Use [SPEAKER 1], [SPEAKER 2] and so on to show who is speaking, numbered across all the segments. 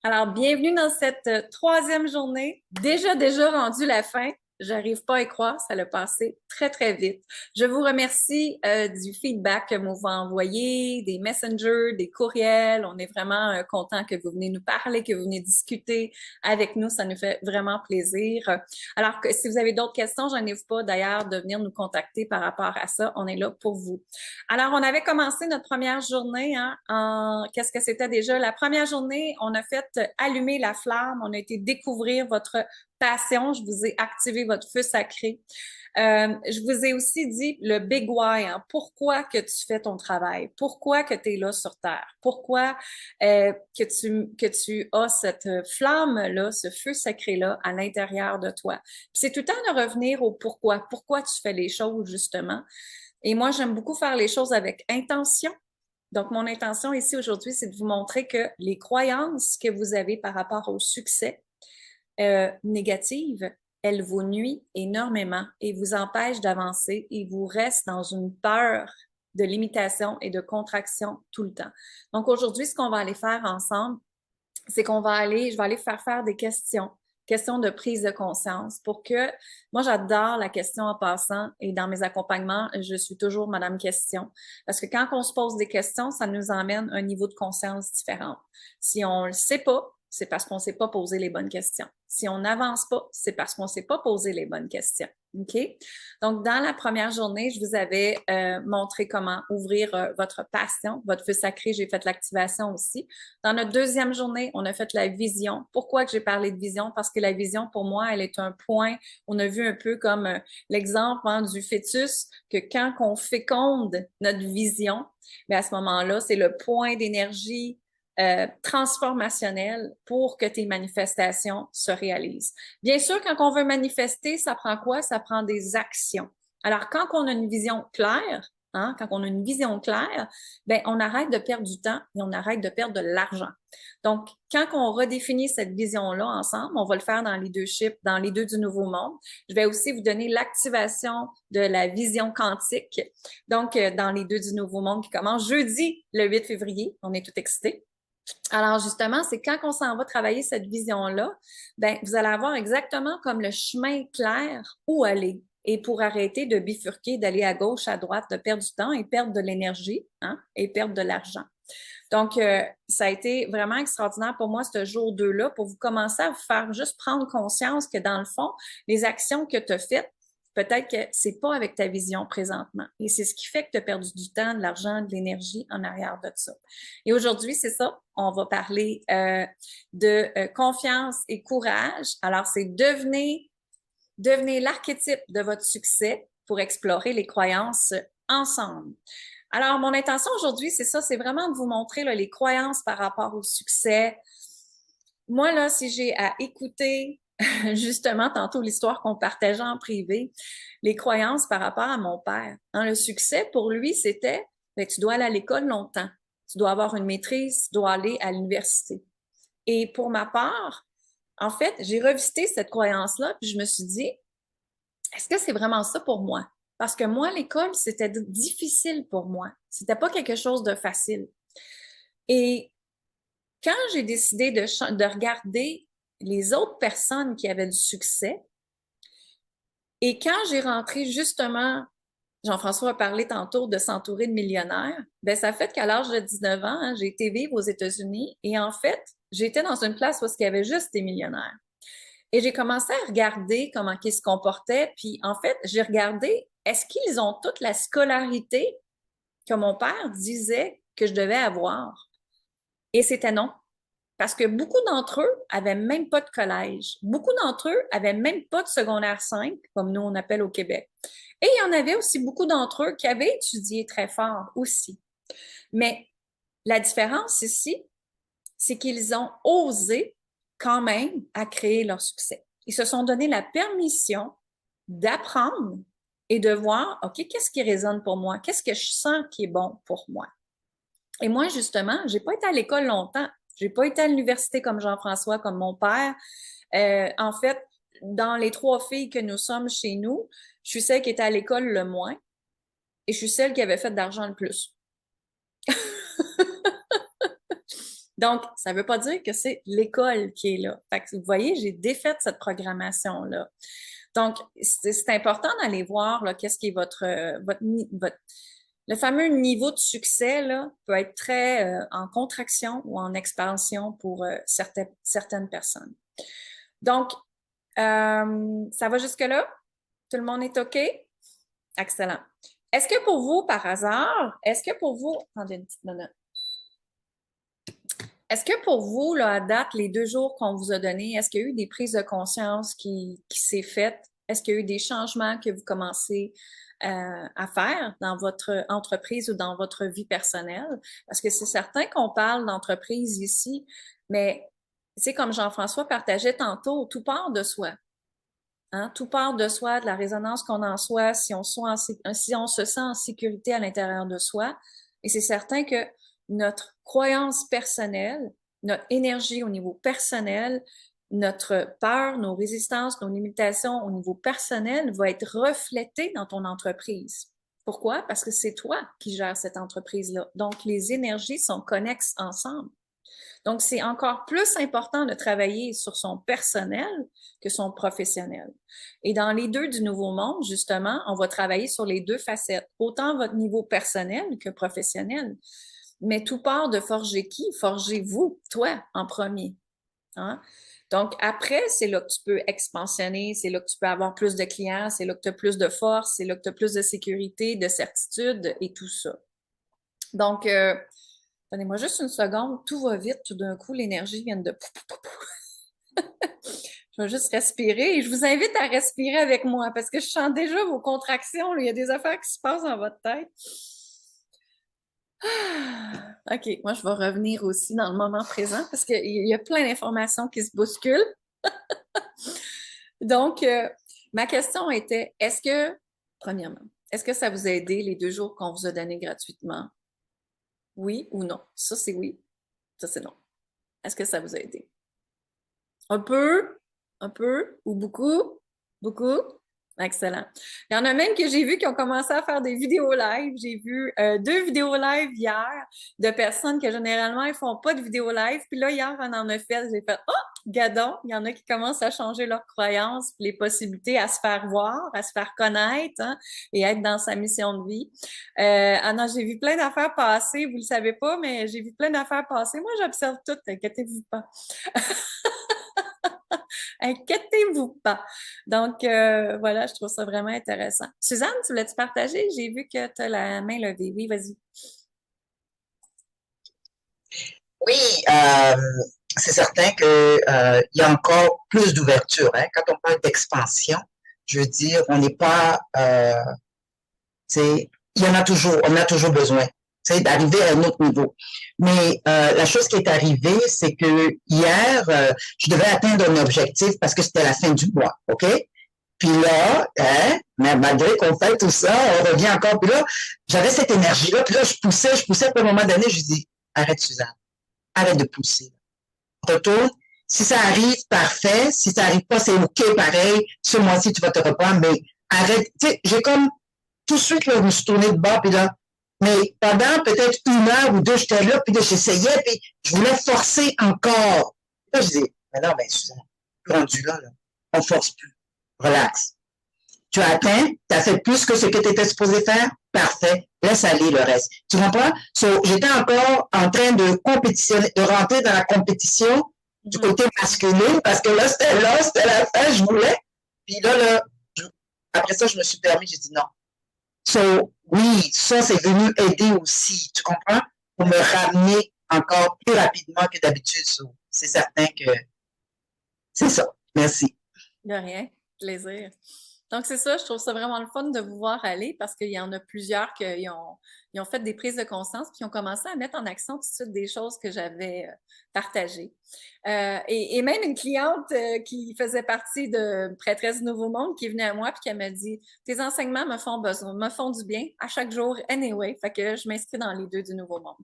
[SPEAKER 1] Alors, bienvenue dans cette troisième journée. Déjà rendu la fin. J'arrive pas à y croire, ça l'a passé très, très vite. Je vous remercie du feedback que vous m'avez envoyé, des messengers, des courriels. On est vraiment content que vous venez nous parler, que vous venez discuter avec nous. Ça nous fait vraiment plaisir. Alors que si vous avez d'autres questions, je n'hésite pas d'ailleurs de venir nous contacter par rapport à ça. On est là pour vous. Alors, on avait commencé notre première journée, hein, qu'est-ce que c'était déjà? La première journée, on a fait allumer la flamme, on a été découvrir votre passion, je vous ai activé votre feu sacré. Je vous ai aussi dit le big why, hein, pourquoi que tu fais ton travail, pourquoi que tu es là sur Terre, pourquoi que tu as cette flamme-là, ce feu sacré-là à l'intérieur de toi. Puis c'est tout le temps de revenir au pourquoi tu fais les choses, justement. Et moi, j'aime beaucoup faire les choses avec intention. Donc, mon intention ici aujourd'hui, c'est de vous montrer que les croyances que vous avez par rapport au succès négatives, elles vous nuisent énormément et vous empêchent d'avancer et vous restent dans une peur de limitation et de contraction tout le temps. Donc, aujourd'hui, ce qu'on va aller faire ensemble, c'est je vais aller faire des questions de prise de conscience pour que, moi j'adore la question en passant et dans mes accompagnements, je suis toujours Madame Question parce que quand on se pose des questions, ça nous emmène à un niveau de conscience différent. Si on le sait pas, c'est parce qu'on ne s'est pas posé les bonnes questions. Si on n'avance pas, c'est parce qu'on ne s'est pas posé les bonnes questions. OK? Donc, dans la première journée, je vous avais montré comment ouvrir votre passion, votre feu sacré. J'ai fait l'activation aussi. Dans notre deuxième journée, on a fait la vision. Pourquoi que j'ai parlé de vision? Parce que la vision, pour moi, elle est un point. On a vu un peu comme l'exemple hein, du fœtus, que quand on féconde notre vision, mais à ce moment-là, c'est le point d'énergie transformationnel pour que tes manifestations se réalisent. Bien sûr, quand on veut manifester, ça prend quoi? Ça prend des actions. Alors, quand on a une vision claire, hein, quand on a une vision claire, ben, on arrête de perdre du temps et on arrête de perdre de l'argent. Donc, quand on redéfinit cette vision-là ensemble, on va le faire dans leadership, dans les deux du nouveau monde. Je vais aussi vous donner l'activation de la vision quantique. Donc, dans les deux du nouveau monde qui commence jeudi, le 8 février. On est tout excités. Alors justement, c'est quand on s'en va travailler cette vision-là, ben vous allez avoir exactement comme le chemin clair où aller. Et pour arrêter de bifurquer, d'aller à gauche, à droite, de perdre du temps et perdre de l'énergie, hein, et perdre de l'argent. Donc, ça a été vraiment extraordinaire pour moi ce jour 2-là pour vous commencer à vous faire juste prendre conscience que dans le fond, les actions que tu as faites, peut-être que c'est pas avec ta vision présentement. Et c'est ce qui fait que tu as perdu du temps, de l'argent, de l'énergie en arrière de ça. Et aujourd'hui, c'est ça. On va parler de confiance et courage. Alors, c'est devenez l'archétype de votre succès pour explorer les croyances ensemble. Alors, mon intention aujourd'hui, c'est ça, c'est vraiment de vous montrer là, les croyances par rapport au succès. Moi, là, si j'ai à écouter justement tantôt l'histoire qu'on partageait en privé, les croyances par rapport à mon père. Hein, le succès, pour lui, c'était, ben, tu dois aller à l'école longtemps, tu dois avoir une maîtrise, tu dois aller à l'université. Et pour ma part, en fait, j'ai revisité cette croyance-là, puis je me suis dit, est-ce que c'est vraiment ça pour moi? Parce que moi, l'école, c'était difficile pour moi. C'était pas quelque chose de facile. Et quand j'ai décidé de regarder les autres personnes qui avaient du succès, et quand j'ai rentré justement, Jean-François a parlé tantôt de s'entourer de millionnaires, ben ça fait qu'à l'âge de 19 ans, hein, j'ai été vivre aux États-Unis et en fait, j'étais dans une place où il y avait juste des millionnaires. Et j'ai commencé à regarder comment ils se comportaient, puis en fait, j'ai regardé, est-ce qu'ils ont toute la scolarité que mon père disait que je devais avoir? Et c'était non. Parce que beaucoup d'entre eux avaient même pas de collège. Beaucoup d'entre eux avaient même pas de secondaire 5, comme nous on appelle au Québec. Et il y en avait aussi beaucoup d'entre eux qui avaient étudié très fort aussi. Mais la différence ici, c'est qu'ils ont osé quand même à créer leur succès. Ils se sont donné la permission d'apprendre et de voir, OK, qu'est-ce qui résonne pour moi? Qu'est-ce que je sens qui est bon pour moi? Et moi, justement, j'ai pas été à l'école longtemps. J'ai pas été à l'université comme Jean-François, comme mon père. En fait, dans les trois filles que nous sommes chez nous, je suis celle qui était à l'école le moins et je suis celle qui avait fait d'argent le plus. Donc, ça ne veut pas dire que c'est l'école qui est là. Fait que vous voyez, j'ai défait cette programmation-là. Donc, c'est important d'aller voir là, qu'est-ce qui est le fameux niveau de succès là, peut être très en contraction ou en expansion pour certaines personnes. Donc, ça va jusque-là? Tout le monde est OK? Excellent. Est-ce que pour vous, par hasard, attendez une petite minute. Est-ce que pour vous, là, à date, les 2 jours qu'on vous a donnés, est-ce qu'il y a eu des prises de conscience qui s'est faites? Est-ce qu'il y a eu des changements que vous commencez à faire dans votre entreprise ou dans votre vie personnelle? Parce que c'est certain qu'on parle d'entreprise ici, mais c'est comme Jean-François partageait tantôt, tout part de soi. Hein? Tout part de soi, de la résonance qu'on en soi, si on se sent en sécurité à l'intérieur de soi. Et c'est certain que notre croyance personnelle, notre énergie au niveau personnel, notre peur, nos résistances, nos limitations au niveau personnel va être reflétée dans ton entreprise. Pourquoi? Parce que c'est toi qui gères cette entreprise-là. Donc, les énergies sont connexes ensemble. Donc, c'est encore plus important de travailler sur son personnel que son professionnel. Et dans les deux du Nouveau Monde, justement, on va travailler sur les deux facettes, autant votre niveau personnel que professionnel. Mais tout part de forger qui? Forgez-vous, toi, en premier. Hein? Donc, après, c'est là que tu peux expansionner, c'est là que tu peux avoir plus de clients, c'est là que tu as plus de force, c'est là que tu as plus de sécurité, de certitude et tout ça. Donc, donnez-moi juste une seconde, tout va vite, tout d'un coup, l'énergie vient de... Je vais juste respirer et je vous invite à respirer avec moi parce que je sens déjà vos contractions. Là. Il y a des affaires qui se passent dans votre tête. OK, moi, je vais revenir aussi dans le moment présent parce qu'il y a plein d'informations qui se bousculent. Donc, ma question était, premièrement, est-ce que ça vous a aidé les 2 jours qu'on vous a donnés gratuitement? Oui ou non? Ça, c'est oui. Ça, c'est non. Est-ce que ça vous a aidé? Un peu ou beaucoup? Beaucoup? Excellent. Il y en a même que j'ai vu qui ont commencé à faire des vidéos live. J'ai vu 2 vidéos live hier de personnes que généralement, ils font pas de vidéos live. Puis là, hier, on en a fait. J'ai fait, oh, gadon! Il y en a qui commencent à changer leurs croyances, les possibilités à se faire voir, à se faire connaître hein, et être dans sa mission de vie. Ah non, j'ai vu plein d'affaires passer. Vous le savez pas, mais j'ai vu plein d'affaires passer. Moi, j'observe tout, inquiétez-vous pas. Inquiétez-vous pas. Donc, voilà, je trouve ça vraiment intéressant. Suzanne, tu voulais-tu partager? J'ai vu que tu as la main levée. Oui, vas-y.
[SPEAKER 2] Oui, c'est certain que il y a encore plus d'ouverture. Hein. Quand on parle d'expansion, je veux dire, on n'est pas, il y en a toujours, on a toujours besoin, d'arriver à un autre niveau. Mais la chose qui est arrivée, c'est que hier, je devais atteindre un objectif parce que c'était la fin du mois, ok? Puis là, hein, mais malgré qu'on fait tout ça, on revient encore. Puis là, j'avais cette énergie-là. Puis là, je poussais. Puis à un moment donné, je dis, arrête Suzanne, arrête de pousser. Retourne. Si ça arrive, parfait. Si ça arrive pas, c'est OK, pareil. Ce mois-ci, tu vas te reprendre, mais arrête. Tu sais, j'ai comme tout de suite, là, je me suis tournée de bord, puis là, mais pendant peut-être 1 heure ou 2, j'étais là, puis là, j'essayais, puis je voulais forcer encore. Là, je dis, mais non, mais Suzanne, rendu là, on force plus. Relax. Tu as atteint, tu as fait plus que ce que tu étais supposé faire, parfait, laisse aller le reste. Tu comprends? So, j'étais encore en train de compétitionner, de rentrer dans la compétition du côté masculin, parce que là, c'était la fin, je voulais. Puis là, après ça, je me suis permis, j'ai dit non. So, oui, ça, c'est venu aider aussi, tu comprends? Pour me ramener encore plus rapidement que d'habitude. So, c'est certain que c'est ça. Merci.
[SPEAKER 1] De rien. Plaisir. Donc, c'est ça, je trouve ça vraiment le fun de vous voir aller parce qu'il y en a plusieurs qui ont fait des prises de conscience puis ont commencé à mettre en action tout de suite des choses que j'avais partagées. Et même une cliente qui faisait partie de Prêtresse du Nouveau Monde qui est venue à moi puis qui m'a dit tes enseignements me font du bien à chaque jour anyway. Fait que je m'inscris dans les 2 du Nouveau Monde.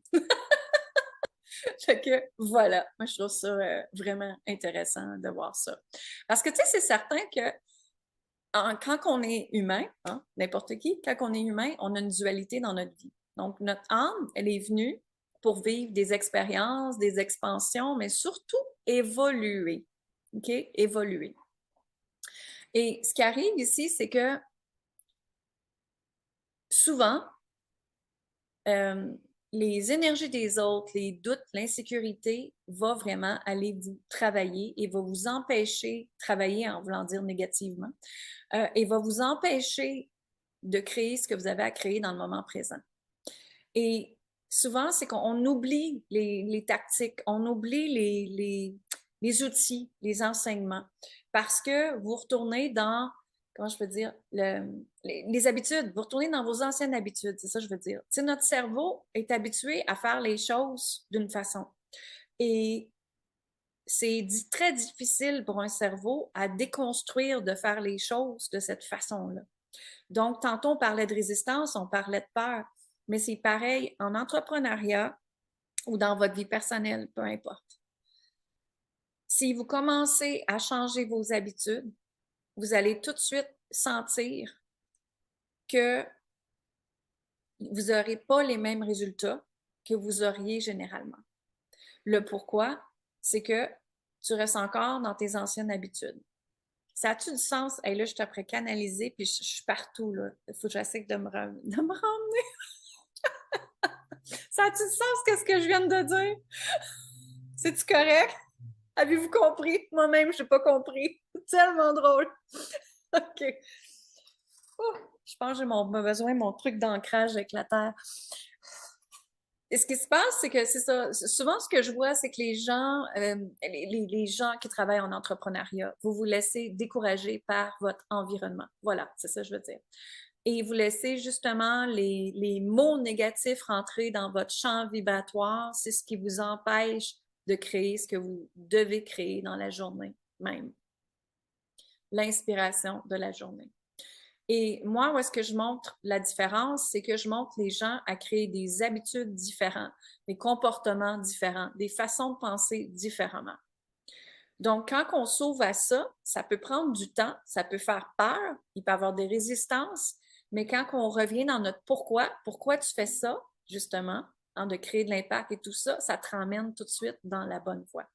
[SPEAKER 1] Fait que voilà, moi je trouve ça vraiment intéressant de voir ça. Parce que tu sais, c'est certain que quand on est humain, hein, n'importe qui, quand on est humain, on a une dualité dans notre vie. Donc, notre âme, elle est venue pour vivre des expériences, des expansions, mais surtout évoluer. OK? Évoluer. Et ce qui arrive ici, c'est que souvent, les énergies des autres, les doutes, l'insécurité va vraiment aller vous travailler et va vous empêcher, travailler en voulant dire négativement, et va vous empêcher de créer ce que vous avez à créer dans le moment présent. Et souvent, c'est qu'on oublie les tactiques, on oublie les outils, les enseignements, parce que vous retournez dans, comment je peux dire, les habitudes, vous retournez dans vos anciennes habitudes, c'est ça que je veux dire. Tu sais, notre cerveau est habitué à faire les choses d'une façon. Et c'est très difficile pour un cerveau à déconstruire de faire les choses de cette façon-là. Donc, tantôt, on parlait de résistance, on parlait de peur, mais c'est pareil en entrepreneuriat ou dans votre vie personnelle, peu importe. Si vous commencez à changer vos habitudes, vous allez tout de suite sentir que vous n'aurez pas les mêmes résultats que vous auriez généralement. Le pourquoi, c'est que tu restes encore dans tes anciennes habitudes. Ça a-tu du sens? Hey, là, je suis après canaliser, puis je suis partout, là. Il faut que j'essaie de me ramener. Ça a-tu du sens, qu'est-ce que je viens de dire? C'est-tu correct? Avez-vous compris? Moi-même, je n'ai pas compris. Tellement drôle. OK. Je pense que j'ai besoin de mon truc d'ancrage avec la terre. Et ce qui se passe, c'est que c'est ça. Souvent, ce que je vois, c'est que les gens, les gens qui travaillent en entrepreneuriat, vous vous laissez décourager par votre environnement. Voilà, c'est ça que je veux dire. Et vous laissez justement les mots négatifs rentrer dans votre champ vibratoire. C'est ce qui vous empêche de créer ce que vous devez créer dans la journée même. L'inspiration de la journée. Et moi, où est-ce que je montre la différence, c'est que je montre les gens à créer des habitudes différentes, des comportements différents, des façons de penser différemment. Donc, quand on s'ouvre à ça, ça peut prendre du temps, ça peut faire peur, il peut y avoir des résistances, mais quand on revient dans notre pourquoi tu fais ça, justement, de créer de l'impact et tout ça, ça te ramène tout de suite dans la bonne voie.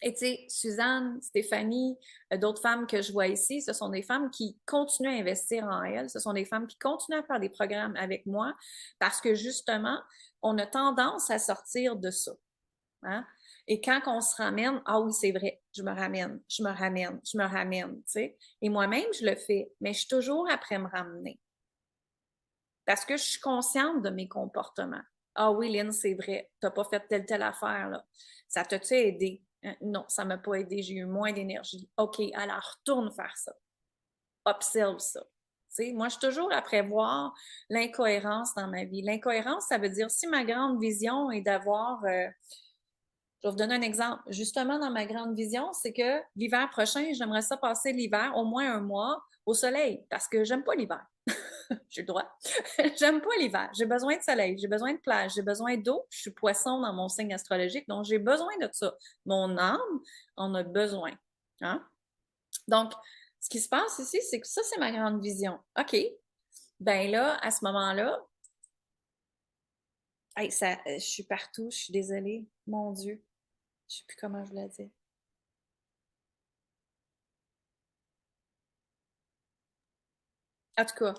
[SPEAKER 1] Et tu sais, Suzanne, Stéphanie, d'autres femmes que je vois ici, ce sont des femmes qui continuent à investir en elles. Ce sont des femmes qui continuent à faire des programmes avec moi parce que justement, on a tendance à sortir de ça. Hein? Et quand on se ramène, ah oui, c'est vrai, je me ramène, je me ramène, je me ramène, tu sais. Et moi-même, je le fais, mais je suis toujours après me ramener. Parce que je suis consciente de mes comportements. Ah oui, Lynn, c'est vrai, tu n'as pas fait telle affaire, là. Ça t'a-tu aidé? Non, ça ne m'a pas aidé, j'ai eu moins d'énergie. OK, alors retourne faire ça. Observe ça. T'sais, moi, je suis toujours après voir l'incohérence dans ma vie. L'incohérence, ça veut dire si ma grande vision est d'avoir, je vais vous donner un exemple. Justement, dans ma grande vision, c'est que l'hiver prochain, j'aimerais ça passer l'hiver, au moins un mois, au soleil, parce que j'aime pas l'hiver. J'ai le droit. J'aime pas l'hiver. J'ai besoin de soleil, j'ai besoin de plage, j'ai besoin d'eau. Je suis poisson dans mon signe astrologique, donc j'ai besoin de ça. Mon âme en a besoin. Hein? Donc, ce qui se passe ici, c'est que ça, c'est ma grande vision. OK. Ben là, à ce moment-là, hey, je suis partout, je suis désolée. Mon Dieu. Je sais plus comment je l'ai dit. En tout cas,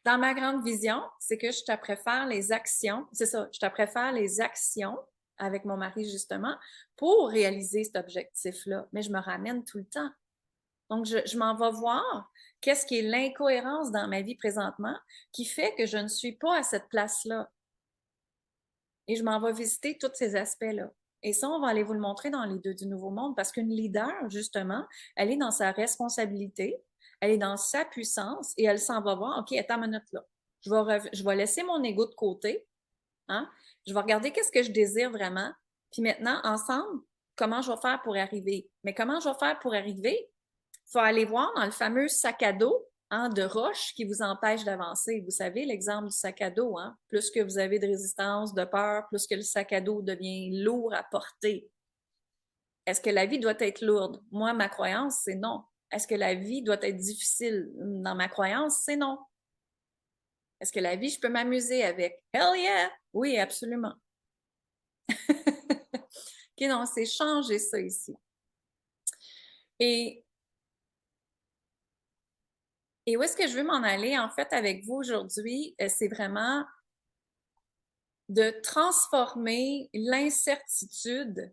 [SPEAKER 1] dans ma grande vision, c'est que je te préfère les actions, c'est ça, je te préfère les actions avec mon mari justement pour réaliser cet objectif-là, mais je me ramène tout le temps. Donc, je m'en vais voir qu'est-ce qui est l'incohérence dans ma vie présentement qui fait que je ne suis pas à cette place-là. Et je m'en vais visiter tous ces aspects-là. Et ça, on va aller vous le montrer dans les deux du Nouveau Monde parce qu'une leader, justement, elle est dans sa responsabilité, elle est dans sa puissance et elle s'en va voir, OK, attends une minute là. Je vais laisser mon ego de côté, hein? Je vais regarder qu'est-ce que je désire vraiment. Puis maintenant, ensemble, comment je vais faire pour arriver? Mais comment je vais faire pour arriver? Il faut aller voir dans le fameux sac à dos de roche qui vous empêche d'avancer. Vous savez, l'exemple du sac à dos, hein? Plus que vous avez de résistance, de peur, plus que le sac à dos devient lourd à porter. Est-ce que la vie doit être lourde? Moi, ma croyance, c'est non. Est-ce que la vie doit être difficile? Dans ma croyance, c'est non. Est-ce que la vie, je peux m'amuser avec? Hell yeah! Oui, absolument. OK, donc c'est changer ça ici. Et où est-ce que je veux m'en aller, en fait, avec vous aujourd'hui? C'est vraiment de transformer l'incertitude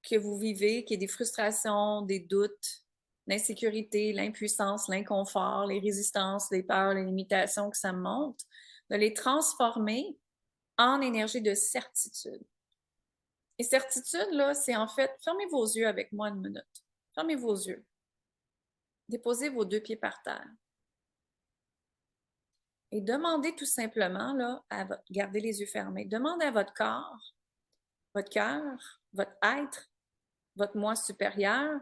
[SPEAKER 1] que vous vivez, qui est des frustrations, des doutes, l'insécurité, l'impuissance, l'inconfort, les résistances, les peurs, les limitations que ça monte, de les transformer en énergie de certitude. Et certitude, là, c'est en fait, fermez vos yeux avec moi une minute. Fermez vos yeux. Déposez vos 2 pieds par terre. Et demandez tout simplement, là, gardez les yeux fermés, demandez à votre corps, votre cœur, votre être, votre moi supérieur.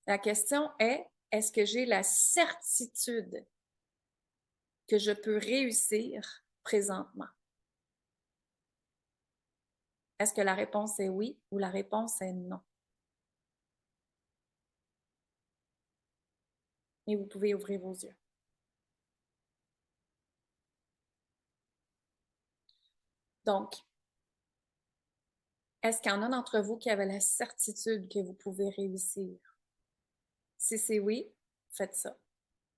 [SPEAKER 1] La question est, est-ce que j'ai la certitude que je peux réussir présentement? Est-ce que la réponse est oui ou la réponse est non? Et vous pouvez ouvrir vos yeux. Donc, est-ce qu'il y en a d'entre vous qui avaient la certitude que vous pouvez réussir? Si c'est oui, faites ça.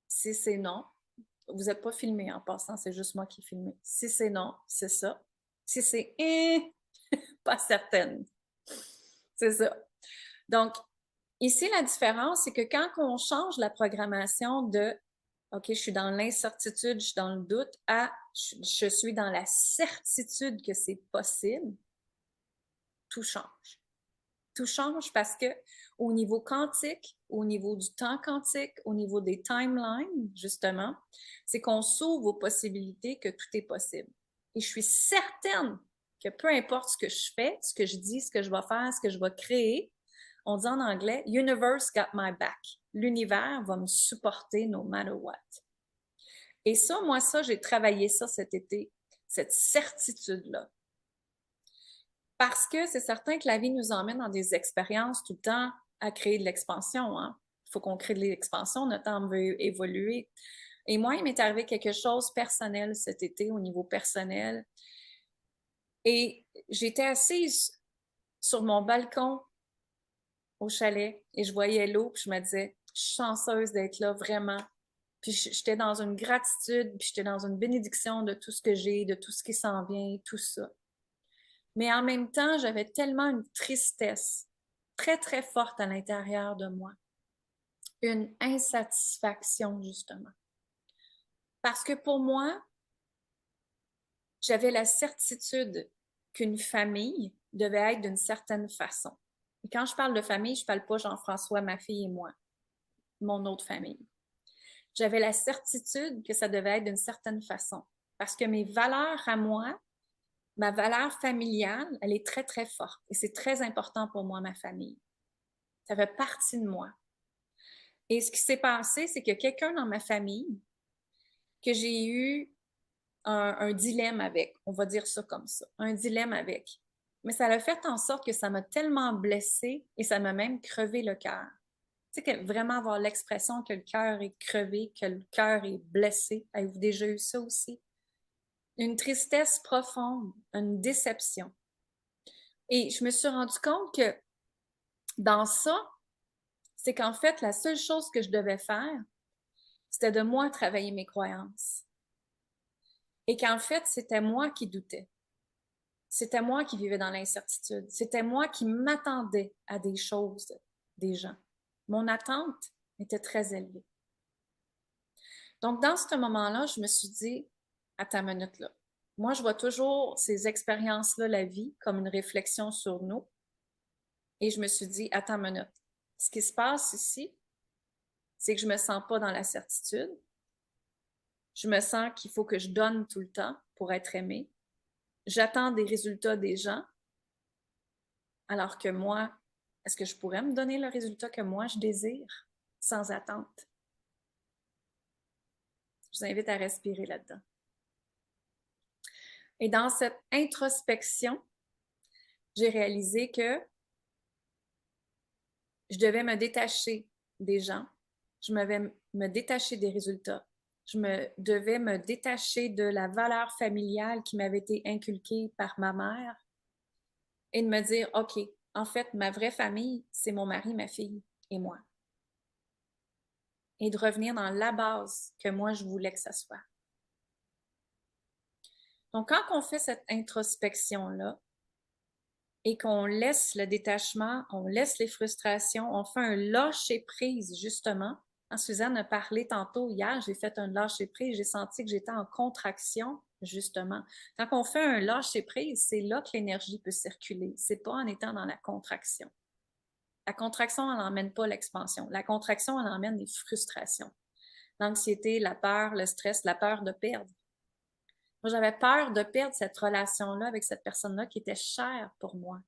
[SPEAKER 1] Si c'est non, vous n'êtes pas filmé en passant, c'est juste moi qui filme. Si c'est non, c'est ça. Si c'est pas certaine, c'est ça. Donc, ici, la différence, c'est que quand on change la programmation de OK, je suis dans l'incertitude, je suis dans le doute, à je suis dans la certitude que c'est possible, tout change. Tout change parce que au niveau quantique, au niveau du temps quantique, au niveau des timelines, justement, c'est qu'on s'ouvre aux possibilités que tout est possible. Et je suis certaine que peu importe ce que je fais, ce que je dis, ce que je vais faire, ce que je vais créer, on dit en anglais, Universe got my back. L'univers va me supporter no matter what. Et ça, moi, j'ai travaillé ça cet été, cette certitude-là. Parce que c'est certain que la vie nous emmène dans des expériences tout le temps à créer de l'expansion. Hein? Il faut qu'on crée de l'expansion, notre âme veut évoluer. Et moi, il m'est arrivé quelque chose personnel cet été, au niveau personnel. Et j'étais assise sur mon balcon au chalet et je voyais l'eau, puis je me disais, je suis chanceuse d'être là, vraiment. Puis j'étais dans une gratitude, puis j'étais dans une bénédiction de tout ce que j'ai, de tout ce qui s'en vient, tout ça. Mais en même temps, j'avais tellement une tristesse très, très forte à l'intérieur de moi. Une insatisfaction, justement. Parce que pour moi, j'avais la certitude qu'une famille devait être d'une certaine façon. Et quand je parle de famille, je ne parle pas Jean-François, ma fille et moi, mon autre famille. J'avais la certitude que ça devait être d'une certaine façon. Parce que mes valeurs à moi, ma valeur familiale, elle est très, très forte. Et c'est très important pour moi, ma famille. Ça fait partie de moi. Et ce qui s'est passé, c'est qu'il y a quelqu'un dans ma famille que j'ai eu un dilemme avec. On va dire ça comme ça. Un dilemme avec. Mais ça a fait en sorte que ça m'a tellement blessée et ça m'a même crevé le cœur. Tu sais, que vraiment avoir l'expression que le cœur est crevé, que le cœur est blessé. Avez-vous déjà eu ça aussi? Une tristesse profonde, une déception. Et je me suis rendu compte que dans ça, c'est qu'en fait, la seule chose que je devais faire, c'était de moi travailler mes croyances. Et qu'en fait, c'était moi qui doutais. C'était moi qui vivais dans l'incertitude. C'était moi qui m'attendais à des choses des gens. Mon attente était très élevée. Donc, dans ce moment-là, je me suis dit, attends une minute là. Moi, je vois toujours ces expériences-là, la vie, comme une réflexion sur nous. Et je me suis dit, attends une minute. Ce qui se passe ici, c'est que je me sens pas dans la certitude. Je me sens qu'il faut que je donne tout le temps pour être aimée. J'attends des résultats des gens, alors que moi, est-ce que je pourrais me donner le résultat que moi je désire sans attente? Je vous invite à respirer là-dedans. Et dans cette introspection, j'ai réalisé que je devais me détacher des gens, je devais me détacher des résultats, je devais me détacher de la valeur familiale qui m'avait été inculquée par ma mère et de me dire, OK, en fait, ma vraie famille, c'est mon mari, ma fille et moi. Et de revenir dans la base que moi, je voulais que ça soit. Donc, quand on fait cette introspection-là et qu'on laisse le détachement, on laisse les frustrations, on fait un lâcher-prise, justement. Suzanne a parlé tantôt hier, j'ai fait un lâcher-prise, j'ai senti que j'étais en contraction, justement. Quand on fait un lâcher-prise, c'est là que l'énergie peut circuler. C'est pas en étant dans la contraction. La contraction, elle n'emmène pas l'expansion. La contraction, elle emmène des frustrations. L'anxiété, la peur, le stress, la peur de perdre. Moi, j'avais peur de perdre cette relation-là avec cette personne-là qui était chère pour moi.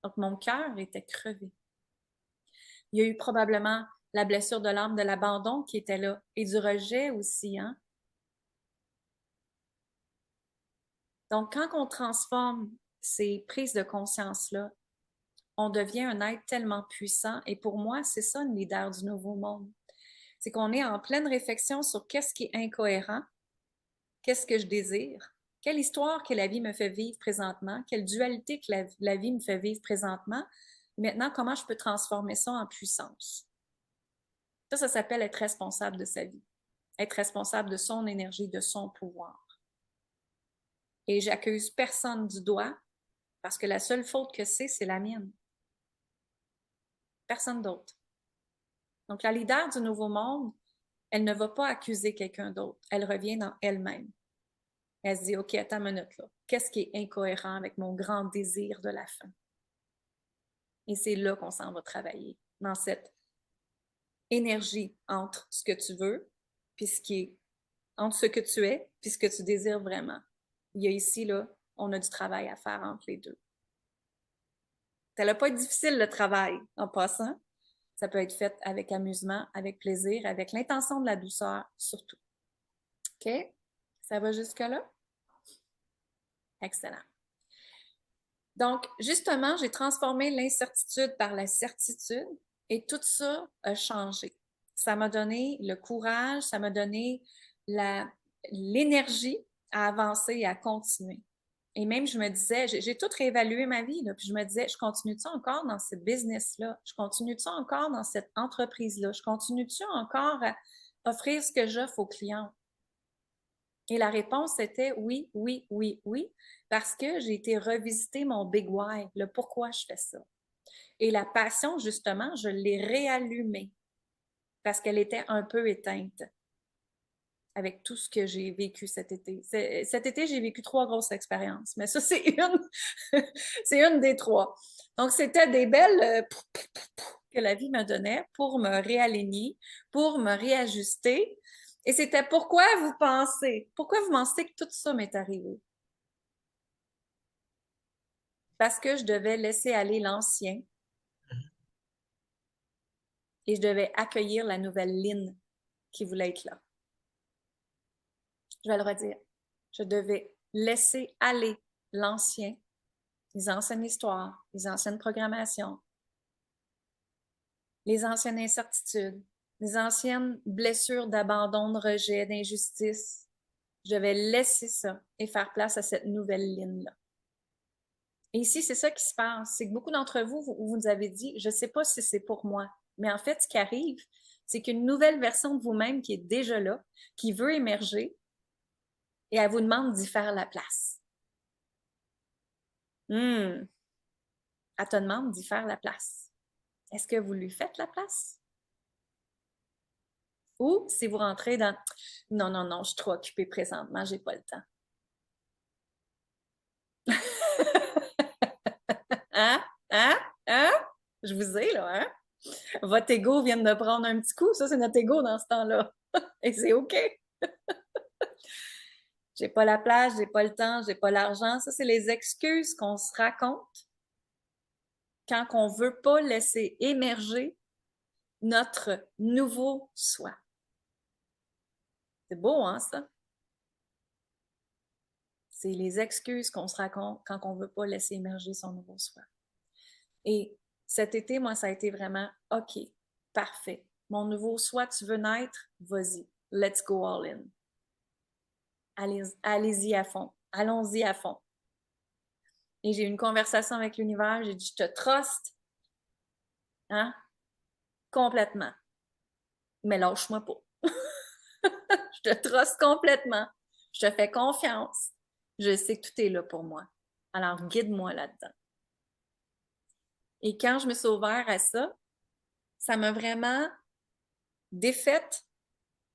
[SPEAKER 1] Donc, mon cœur était crevé. Il y a eu probablement la blessure de l'âme de l'abandon qui était là et du rejet aussi, hein. Donc, quand on transforme ces prises de conscience-là, on devient un être tellement puissant. Et pour moi, c'est ça, une leader du nouveau monde. C'est qu'on est en pleine réflexion sur qu'est-ce qui est incohérent, qu'est-ce que je désire, quelle histoire que la vie me fait vivre présentement, quelle dualité que la vie me fait vivre présentement. Maintenant, comment je peux transformer ça en puissance? Ça s'appelle être responsable de sa vie, être responsable de son énergie, de son pouvoir. Et j'accuse personne du doigt parce que la seule faute que c'est la mienne. Personne d'autre. Donc, la leader du nouveau monde, elle ne va pas accuser quelqu'un d'autre. Elle revient dans elle-même. Elle se dit, OK, attends une minute là. Qu'est-ce qui est incohérent avec mon grand désir de la fin? Et c'est là qu'on s'en va travailler, dans cette énergie entre ce que tu veux, puis ce qui est entre ce que tu es, puis ce que tu désires vraiment. Il y a ici, là, on a du travail à faire entre les deux. Ça n'a pas être difficile, le travail, en passant. Ça peut être fait avec amusement, avec plaisir, avec l'intention de la douceur, surtout. OK? Ça va jusque-là? Excellent. Donc, justement, j'ai transformé l'incertitude par la certitude et tout ça a changé. Ça m'a donné le courage, ça m'a donné l'énergie à avancer et à continuer. Et même, je me disais, j'ai tout réévalué ma vie, là, puis je me disais, je continue-tu encore dans ce business-là? Je continue-tu encore dans cette entreprise-là? Je continue-tu encore à offrir ce que j'offre aux clients? Et la réponse était oui, oui, oui, oui, parce que j'ai été revisiter mon big why, le pourquoi je fais ça. Et la passion, justement, je l'ai réallumée parce qu'elle était un peu éteinte avec tout ce que j'ai vécu cet été. Cet été, j'ai vécu 3 grosses expériences, mais ça, c'est c'est une des 3. Donc, c'était des belles que la vie me donnait pour me réaligner, pour me réajuster. Et c'était pourquoi vous pensez que tout ça m'est arrivé? Parce que je devais laisser aller l'ancien et je devais accueillir la nouvelle Lynn qui voulait être là. Je vais le redire. Je devais laisser aller l'ancien, les anciennes histoires, les anciennes programmations, les anciennes incertitudes, les anciennes blessures d'abandon, de rejet, d'injustice. Je devais laisser ça et faire place à cette nouvelle ligne-là. Et ici, c'est ça qui se passe. C'est que beaucoup d'entre vous, vous nous avez dit, je ne sais pas si c'est pour moi. Mais en fait, ce qui arrive, c'est qu'une nouvelle version de vous-même qui est déjà là, qui veut émerger, et elle vous demande d'y faire la place. Elle te demande d'y faire la place. Est-ce que vous lui faites la place? Ou si vous rentrez dans non, non, non, je suis trop occupée présentement, j'ai pas le temps. Hein? Hein? Hein? Je vous ai là, hein? Votre ego vient de prendre un petit coup, ça c'est notre ego dans ce temps-là. Et c'est OK. J'ai pas la place, j'ai pas le temps, j'ai pas l'argent. Ça, c'est les excuses qu'on se raconte quand on veut pas laisser émerger notre nouveau soi. C'est beau, hein, ça? C'est les excuses qu'on se raconte quand on veut pas laisser émerger son nouveau soi. Et cet été, moi, ça a été vraiment OK, parfait. Mon nouveau soi, tu veux naître? Vas-y, let's go all in. allez-y à fond. Allons-y à fond. Et j'ai eu une conversation avec l'univers, j'ai dit, je te truste, hein, complètement. Mais lâche-moi pas. Je te truste complètement. Je te fais confiance. Je sais que tout est là pour moi. Alors, guide-moi là-dedans. Et quand je me suis ouvert à ça m'a vraiment défaite.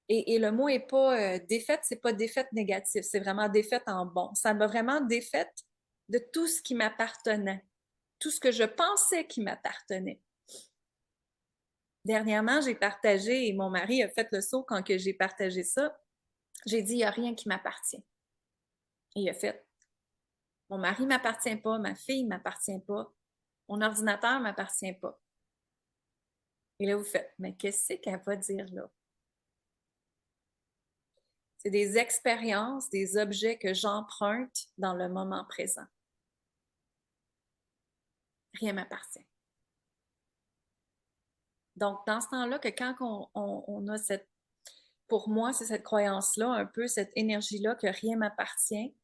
[SPEAKER 1] Et le mot est pas défaite, c'est pas défaite négative, c'est vraiment défaite en bon. Ça m'a vraiment défaite de tout ce qui m'appartenait, tout ce que je pensais qui m'appartenait. Dernièrement, j'ai partagé, et mon mari a fait le saut quand que j'ai partagé ça. J'ai dit, il n'y a rien qui m'appartient. Et il a fait, mon mari ne m'appartient pas, ma fille ne m'appartient pas, mon ordinateur ne m'appartient pas. Et là, vous faites, mais qu'est-ce qu'elle va dire là? C'est des expériences, des objets que j'emprunte dans le moment présent. Rien ne m'appartient. Donc, dans ce temps-là, que quand on a cette, pour moi, c'est cette croyance-là, un peu cette énergie-là que rien ne m'appartient,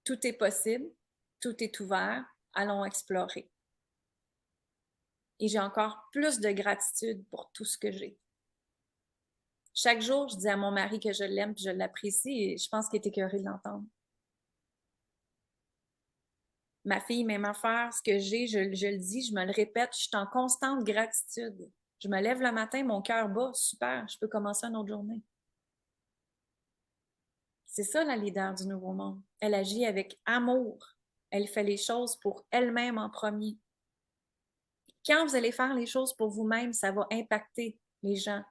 [SPEAKER 1] tout est possible, tout est ouvert, allons explorer. Et j'ai encore plus de gratitude pour tout ce que j'ai. Chaque jour, je dis à mon mari que je l'aime et je l'apprécie et je pense qu'il est écœuré de l'entendre. Ma fille, même affaire, ce que j'ai, je le dis, je me le répète, je suis en constante gratitude. Je me lève le matin, mon cœur bat, super, je peux commencer une autre journée. C'est ça la leader du Nouveau Monde. Elle agit avec amour. Elle fait les choses pour elle-même en premier. Quand vous allez faire les choses pour vous-même, ça va impacter les gens.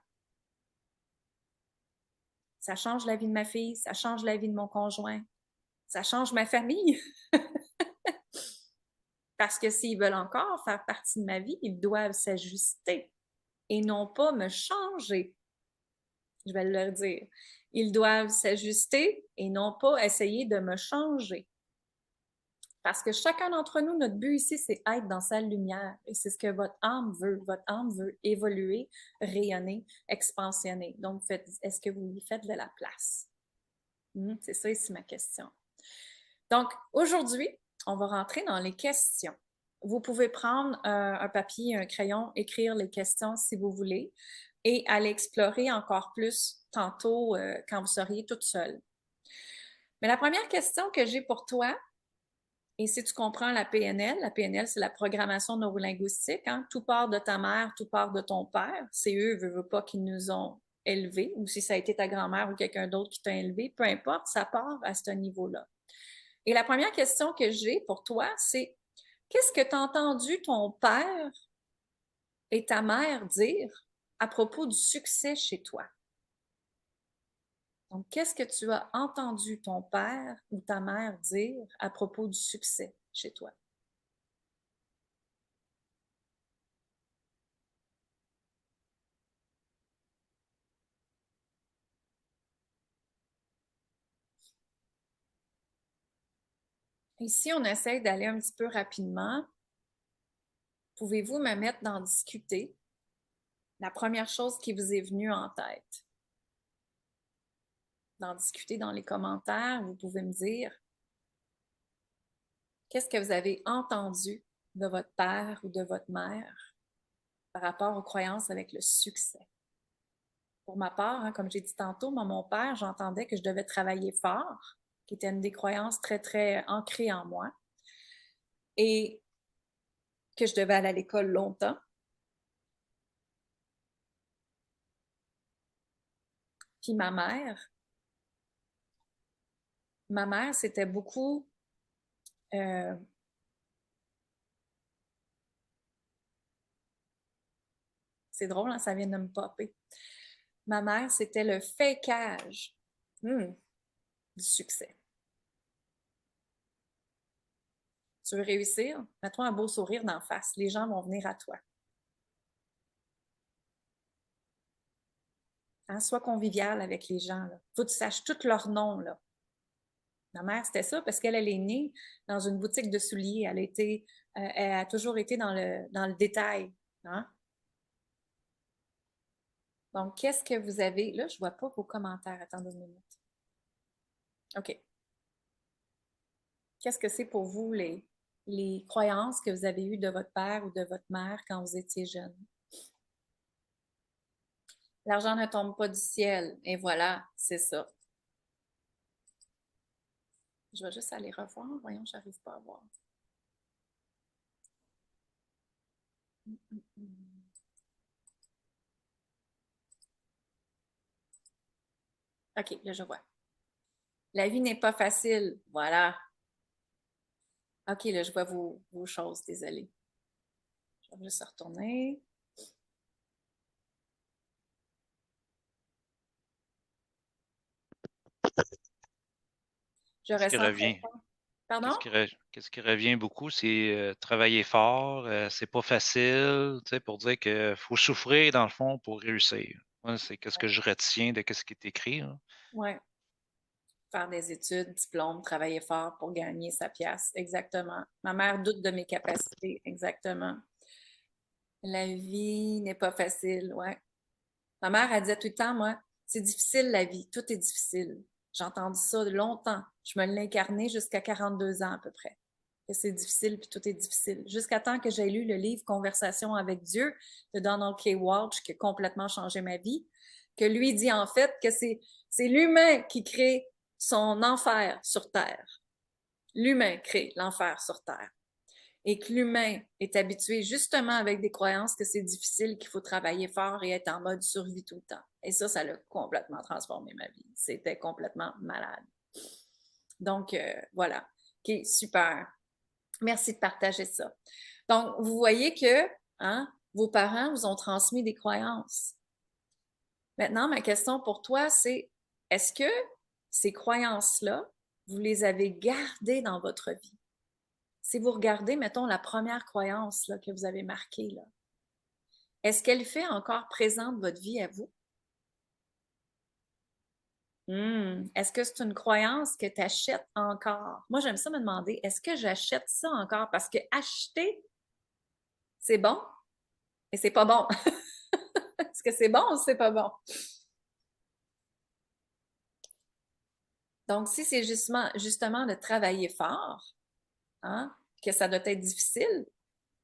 [SPEAKER 1] Ça change la vie de ma fille, ça change la vie de mon conjoint, ça change ma famille. Parce que s'ils veulent encore faire partie de ma vie, ils doivent s'ajuster et non pas me changer. Je vais leur dire. Ils doivent s'ajuster et non pas essayer de me changer. Parce que chacun d'entre nous, notre but ici, c'est être dans sa lumière. Et c'est ce que votre âme veut. Votre âme veut évoluer, rayonner, expansionner. Donc, est-ce que vous lui faites de la place? C'est ça ici ma question. Donc, aujourd'hui, on va rentrer dans les questions. Vous pouvez prendre un papier, un crayon, écrire les questions si vous voulez et aller explorer encore plus tantôt quand vous seriez toute seule. Mais la première question que j'ai pour toi, et si tu comprends la PNL, c'est la programmation neurolinguistique, hein? Tout part de ta mère, tout part de ton père. C'est eux, veut pas, qui nous ont élevés, ou si ça a été ta grand-mère ou quelqu'un d'autre qui t'a élevé, peu importe, ça part à ce niveau-là. Et la première question que j'ai pour toi, c'est qu'est-ce que tu as entendu ton père et ta mère dire à propos du succès chez toi? Donc, qu'est-ce que tu as entendu ton père ou ta mère dire à propos du succès chez toi? Ici, on essaie d'aller un petit peu rapidement. Pouvez-vous me mettre d'en discuter? La première chose qui vous est venue en tête. D'en discuter dans les commentaires, vous pouvez me dire qu'est-ce que vous avez entendu de votre père ou de votre mère par rapport aux croyances avec le succès. Pour ma part, hein, comme j'ai dit tantôt, moi, mon père, j'entendais que je devais travailler fort, qui était une des croyances très, très ancrées en moi, et que je devais aller à l'école longtemps. Puis ma mère, c'était beaucoup euh, c'est drôle, hein, ça vient de me popper. Ma mère, c'était le fakeage du succès. Tu veux réussir? Mets-toi un beau sourire d'en face. Les gens vont venir à toi. Hein, sois convivial avec les gens. Il faut que tu saches tous leurs noms. Là. Ma mère, c'était ça parce qu'elle est née dans une boutique de souliers. Elle a toujours été dans le détail. Hein? Donc, qu'est-ce que vous avez? Là, je ne vois pas vos commentaires. Attendez une minute. OK. Qu'est-ce que c'est pour vous les croyances que vous avez eues de votre père ou de votre mère quand vous étiez jeune? L'argent ne tombe pas du ciel. Et voilà, c'est ça. Je vais juste aller revoir. Voyons, j'arrive pas à voir. OK, là, je vois. La vie n'est pas facile. Voilà. OK, là, je vois vos choses. Désolée. Je vais juste retourner. Je
[SPEAKER 3] Ce qui
[SPEAKER 1] ressens très
[SPEAKER 3] revient,
[SPEAKER 1] fort. Pardon?
[SPEAKER 3] qu'est-ce qui revient beaucoup, c'est travailler fort, c'est pas facile, tu sais, pour dire qu'il faut souffrir dans le fond pour réussir. Moi, c'est qu'est-ce que je retiens de qu'est-ce qui est écrit, là.
[SPEAKER 1] Ouais. Faire des études, diplôme, travailler fort pour gagner sa pièce. Exactement. Ma mère doute de mes capacités. Exactement. La vie n'est pas facile. Ouais. Ma mère, elle disait tout le temps, moi, c'est difficile la vie. Tout est difficile. J'ai entendu ça longtemps. Je me l'ai incarné jusqu'à 42 ans à peu près. Que c'est difficile puis tout est difficile. Jusqu'à temps que j'ai lu le livre Conversation avec Dieu de Donald K. Walsh qui a complètement changé ma vie. Que lui dit en fait que c'est l'humain qui crée son enfer sur Terre. L'humain crée l'enfer sur Terre. Et que l'humain est habitué justement avec des croyances que c'est difficile, qu'il faut travailler fort et être en mode survie tout le temps. Et ça l'a complètement transformé ma vie. C'était complètement malade. Donc, voilà. OK, super. Merci de partager ça. Donc, vous voyez que hein, vos parents vous ont transmis des croyances. Maintenant, ma question pour toi, c'est est-ce que ces croyances-là, vous les avez gardées dans votre vie? Si vous regardez, mettons, la première croyance là, que vous avez marquée, là, est-ce qu'elle fait encore présente votre vie à vous? Est-ce que c'est une croyance que tu achètes encore? Moi, j'aime ça me demander, est-ce que j'achète ça encore? Parce que acheter, c'est bon, et c'est pas bon. Est-ce que c'est bon ou c'est pas bon? Donc, si c'est justement de travailler fort, hein, que ça doit être difficile,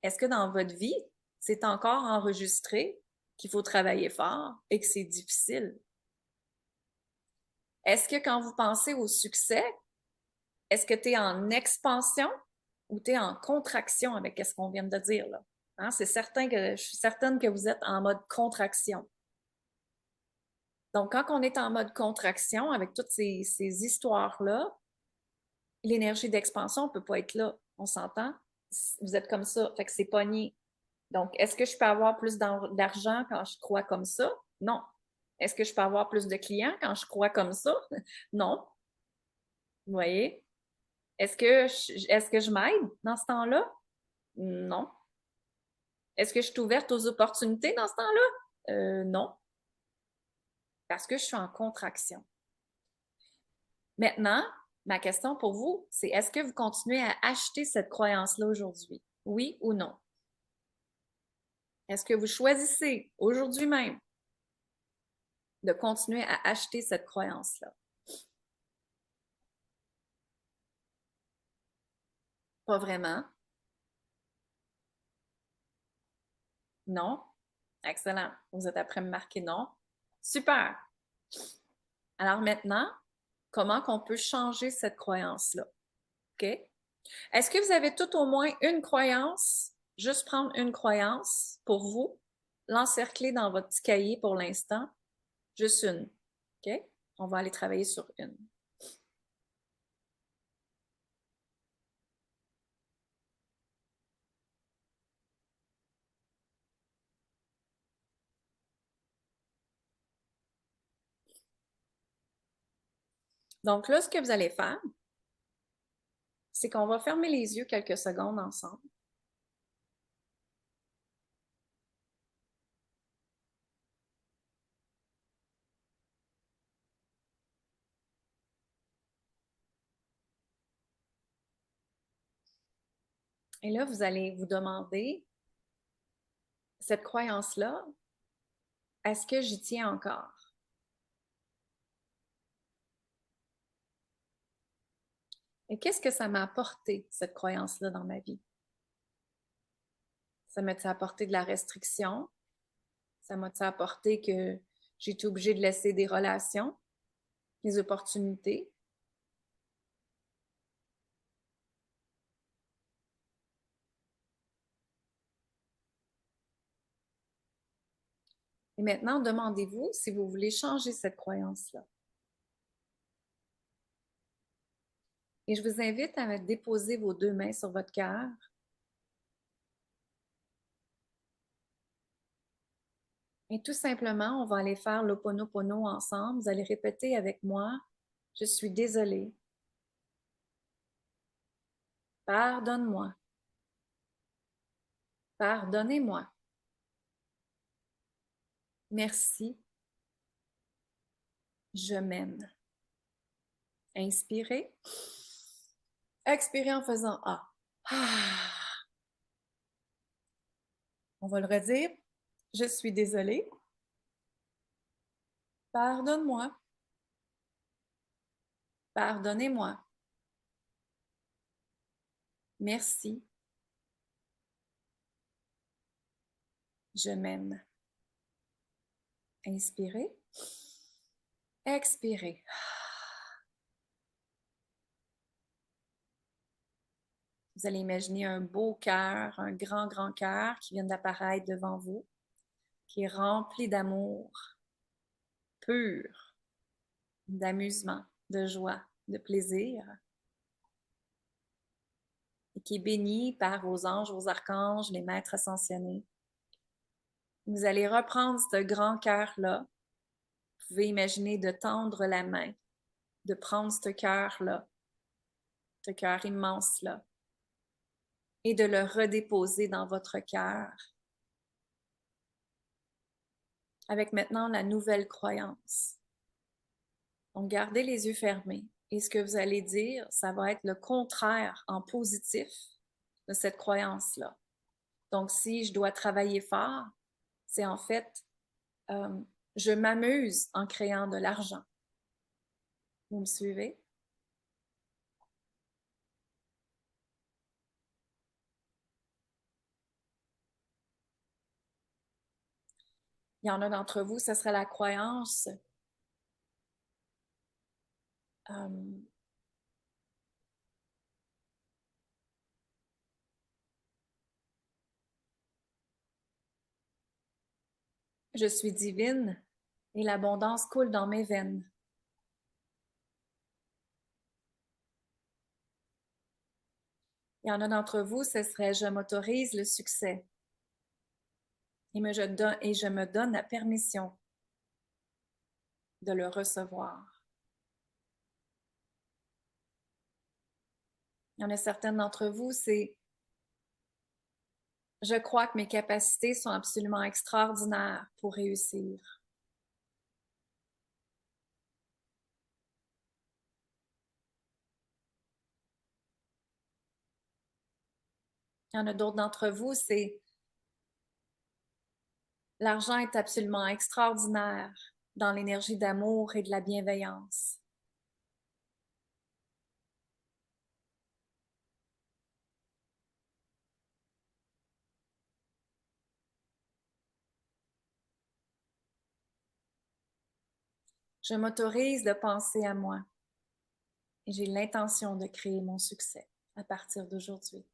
[SPEAKER 1] est-ce que dans votre vie, c'est encore enregistré qu'il faut travailler fort et que c'est difficile? Est-ce que quand vous pensez au succès, est-ce que tu es en expansion ou tu es en contraction avec ce qu'on vient de dire là? Hein, c'est certain que je suis certaine que vous êtes en mode contraction. Donc, quand on est en mode contraction avec toutes ces histoires-là, l'énergie d'expansion ne peut pas être là. On s'entend? Vous êtes comme ça, fait que c'est pogné. Donc, est-ce que je peux avoir plus d'argent quand je crois comme ça? Non. Est-ce que je peux avoir plus de clients quand je crois comme ça? Non. Vous voyez? Est-ce que je m'aide dans ce temps-là? Non. Est-ce que je suis ouverte aux opportunités dans ce temps-là? Non. Parce que je suis en contraction. Maintenant, ma question pour vous, c'est est-ce que vous continuez à acheter cette croyance-là aujourd'hui? Oui ou non? Est-ce que vous choisissez aujourd'hui même de continuer à acheter cette croyance-là? Pas vraiment. Non. Excellent. Vous êtes après me marquer non. Super. Alors maintenant, comment qu'on peut changer cette croyance-là? OK? Est-ce que vous avez tout au moins une croyance? Juste prendre une croyance pour vous, l'encercler dans votre petit cahier pour l'instant. Juste une. OK? On va aller travailler sur une. Donc là, ce que vous allez faire, c'est qu'on va fermer les yeux quelques secondes ensemble. Et là, vous allez vous demander, cette croyance-là, est-ce que j'y tiens encore? Et qu'est-ce que ça m'a apporté, cette croyance-là, dans ma vie? Ça m'a apporté de la restriction? Ça m'a apporté que j'ai été obligée de laisser des relations, des opportunités? Et maintenant, demandez-vous si vous voulez changer cette croyance-là. Et je vous invite à déposer vos deux mains sur votre cœur. Et tout simplement, on va aller faire l'Ho'oponopono ensemble. Vous allez répéter avec moi, je suis désolée. Pardonne-moi. Pardonnez-moi. Merci. Je m'aime. Inspirez. Expirez en faisant A. On va le redire. Je suis désolée. Pardonne-moi. Pardonnez-moi. Merci. Je m'aime. Inspirez. Expirez. Vous allez imaginer un beau cœur, un grand, grand cœur qui vient d'apparaître devant vous, qui est rempli d'amour pur, d'amusement, de joie, de plaisir, et qui est béni par vos anges, vos archanges, les maîtres ascensionnés. Vous allez reprendre ce grand cœur-là. Vous pouvez imaginer de tendre la main, de prendre ce cœur-là, ce cœur immense-là, et de le redéposer dans votre cœur. Avec maintenant la nouvelle croyance. Donc, gardez les yeux fermés. Et ce que vous allez dire, ça va être le contraire en positif de cette croyance-là. Donc, si je dois travailler fort, c'est en fait, euh, je m'amuse en créant de l'argent. Vous me suivez? Il y en a d'entre vous, ce serait la croyance je suis divine et l'abondance coule dans mes veines. Il y en a d'entre vous, ce serait je m'autorise le succès et je me donne la permission de le recevoir. Il y en a certaines d'entre vous, c'est je crois que mes capacités sont absolument extraordinaires pour réussir. Il y en a d'autres d'entre vous, c'est l'argent est absolument extraordinaire dans l'énergie d'amour et de la bienveillance. Je m'autorise de penser à moi et j'ai l'intention de créer mon succès à partir d'aujourd'hui.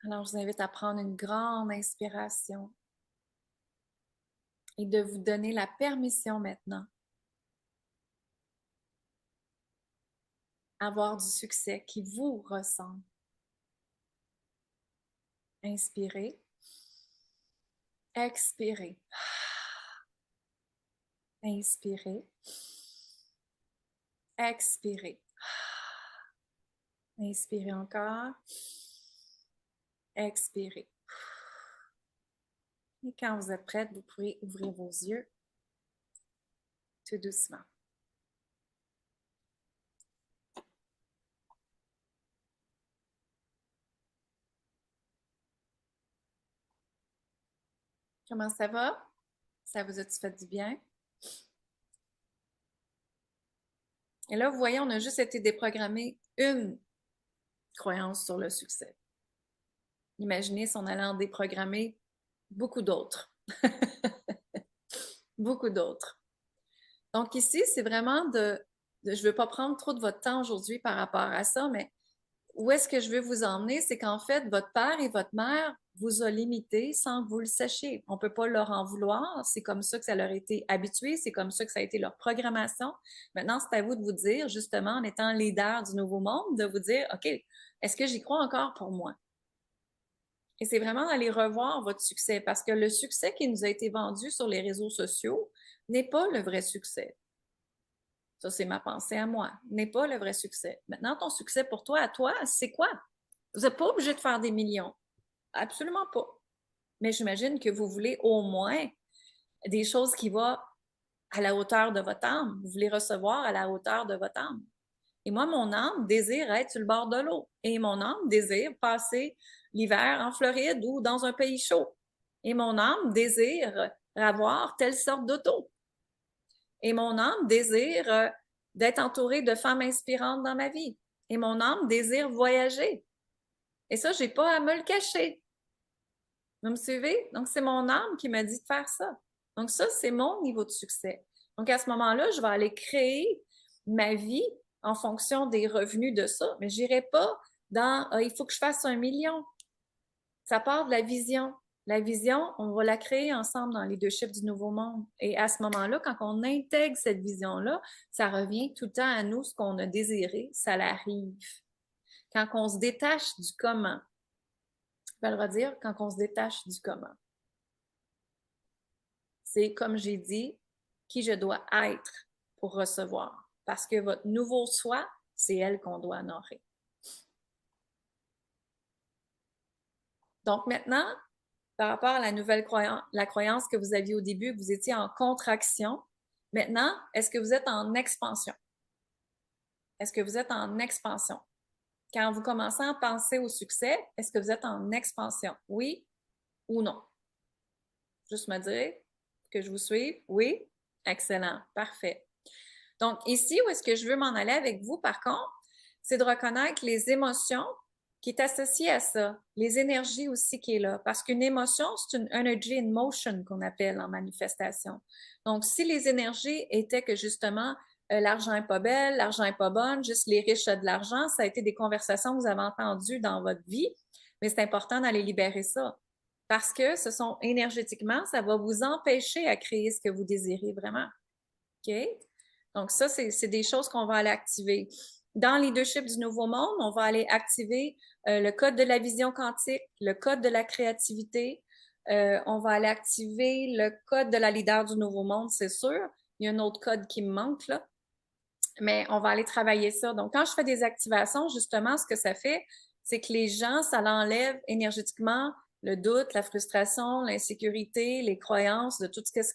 [SPEAKER 1] Alors, je vous invite à prendre une grande inspiration et de vous donner la permission maintenant d'avoir du succès qui vous ressemble. Inspirez. Expirez. Inspirez. Expirez. Inspirez encore. Expirez. Et quand vous êtes prête, vous pouvez ouvrir vos yeux tout doucement. Comment ça va? Ça vous a-tu fait du bien? Et là, vous voyez, on a juste été déprogrammé une croyance sur le succès. Imaginez si on allait en déprogrammer beaucoup d'autres. Beaucoup d'autres. Donc ici, c'est vraiment je ne veux pas prendre trop de votre temps aujourd'hui par rapport à ça, mais où est-ce que je veux vous emmener, c'est qu'en fait, votre père et votre mère vous ont limité sans que vous le sachiez. On ne peut pas leur en vouloir. C'est comme ça que ça leur a été habitué. C'est comme ça que ça a été leur programmation. Maintenant, c'est à vous de vous dire, justement, en étant leader du nouveau monde, de vous dire, OK, est-ce que j'y crois encore pour moi? Et c'est vraiment d'aller revoir votre succès parce que le succès qui nous a été vendu sur les réseaux sociaux n'est pas le vrai succès. Ça, c'est ma pensée à moi. N'est pas le vrai succès. Maintenant, ton succès pour toi, à toi, c'est quoi? Vous n'êtes pas obligé de faire des millions. Absolument pas. Mais j'imagine que vous voulez au moins des choses qui vont à la hauteur de votre âme. Vous voulez recevoir à la hauteur de votre âme. Et moi, mon âme désire être sur le bord de l'eau. Et mon âme désire passer l'hiver en Floride ou dans un pays chaud. Et mon âme désire avoir telle sorte d'auto. Et mon âme désire d'être entourée de femmes inspirantes dans ma vie. Et mon âme désire voyager. Et ça, j'ai pas à me le cacher. Vous me suivez? Donc, c'est mon âme qui m'a dit de faire ça. Donc, ça, c'est mon niveau de succès. Donc, à ce moment-là, je vais aller créer ma vie en fonction des revenus de ça. Mais je n'irai pas dans il faut que je fasse 1 million. Ça part de la vision. La vision, on va la créer ensemble dans Leadership du Nouveau Monde. Et à ce moment-là, quand on intègre cette vision-là, ça revient tout le temps à nous, ce qu'on a désiré, ça l'arrive. Quand on se détache du comment, je vais le redire, quand on se détache du comment, c'est, comme j'ai dit, qui je dois être pour recevoir. Parce que votre nouveau soi, c'est elle qu'on doit honorer. Donc maintenant, par rapport à la nouvelle croyance, la croyance que vous aviez au début, que vous étiez en contraction, maintenant, est-ce que vous êtes en expansion? Est-ce que vous êtes en expansion? Quand vous commencez à penser au succès, est-ce que vous êtes en expansion? Oui ou non? Juste me dire que je vous suive. Oui? Excellent. Parfait. Donc, ici, où est-ce que je veux m'en aller avec vous, par contre, c'est de reconnaître les émotions qui est associées à ça, les énergies aussi qui est là. Parce qu'une émotion, c'est une energy in motion qu'on appelle en manifestation. Donc, si les énergies étaient que justement, l'argent est pas belle, l'argent est pas bonne, juste les riches ont de l'argent, ça a été des conversations que vous avez entendues dans votre vie, mais c'est important d'aller libérer ça. Parce que ce sont énergétiquement, ça va vous empêcher à créer ce que vous désirez vraiment. OK? Donc, ça, c'est des choses qu'on va aller activer. Dans Leadership du Nouveau Monde, on va aller activer le code de la vision quantique, le code de la créativité. On va aller activer le code de la leader du Nouveau Monde, c'est sûr. Il y a un autre code qui me manque, là. Mais on va aller travailler ça. Donc, quand je fais des activations, justement, ce que ça fait, c'est que les gens, ça l'enlève énergétiquement le doute, la frustration, l'insécurité, les croyances, de tout ce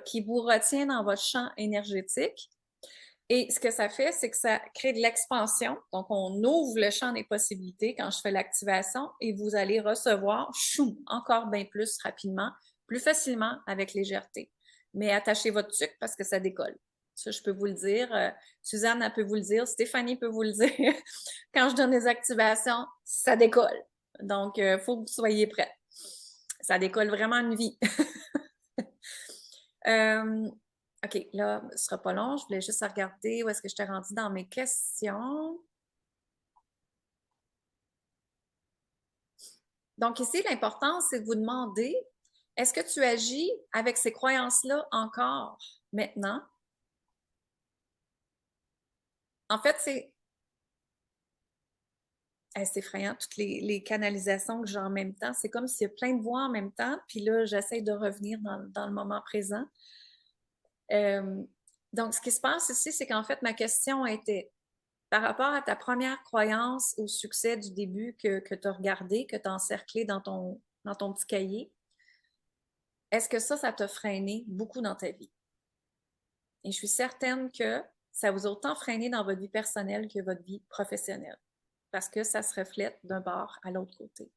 [SPEAKER 1] qui vous retient dans votre champ énergétique. Et ce que ça fait, c'est que ça crée de l'expansion. Donc, on ouvre le champ des possibilités quand je fais l'activation et vous allez recevoir encore bien plus rapidement, plus facilement, avec légèreté. Mais attachez votre sucre parce que ça décolle. Ça, je peux vous le dire. Suzanne, elle peut vous le dire. Stéphanie peut vous le dire. Quand je donne les activations, ça décolle. Donc, il faut que vous soyez prêts. Ça décolle vraiment une vie. OK, là, ce sera pas long. Je voulais juste regarder où est-ce que je t'ai rendu dans mes questions. Donc, ici, l'important, c'est de vous demander, est-ce que tu agis avec ces croyances-là encore maintenant? En fait, c'est effrayant, toutes les canalisations que j'ai en même temps. C'est comme s'il y a plein de voix en même temps, puis là, j'essaie de revenir dans le moment présent. Donc, ce qui se passe ici, c'est qu'en fait, ma question était, par rapport à ta première croyance au succès du début que tu as regardé, que tu as encerclé dans ton petit cahier, est-ce que ça t'a freiné beaucoup dans ta vie? Et je suis certaine que ça vous a autant freiné dans votre vie personnelle que votre vie professionnelle, parce que ça se reflète d'un bord à l'autre côté.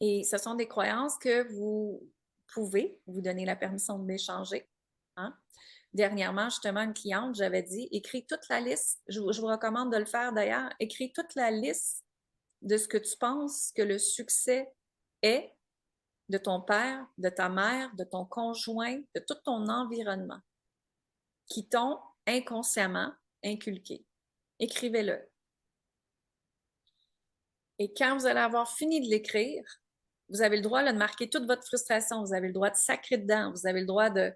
[SPEAKER 1] Et ce sont des croyances que vous pouvez vous donner la permission de l'échanger. Hein? Dernièrement, justement, une cliente, j'avais dit, écris toute la liste, je vous recommande de le faire d'ailleurs, écris toute la liste de ce que tu penses que le succès est de ton père, de ta mère, de ton conjoint, de tout ton environnement qui t'ont inconsciemment inculqué. Écrivez-le. Et quand vous allez avoir fini de l'écrire, vous avez le droit là, de marquer toute votre frustration, vous avez le droit de sacrer dedans, vous avez le droit de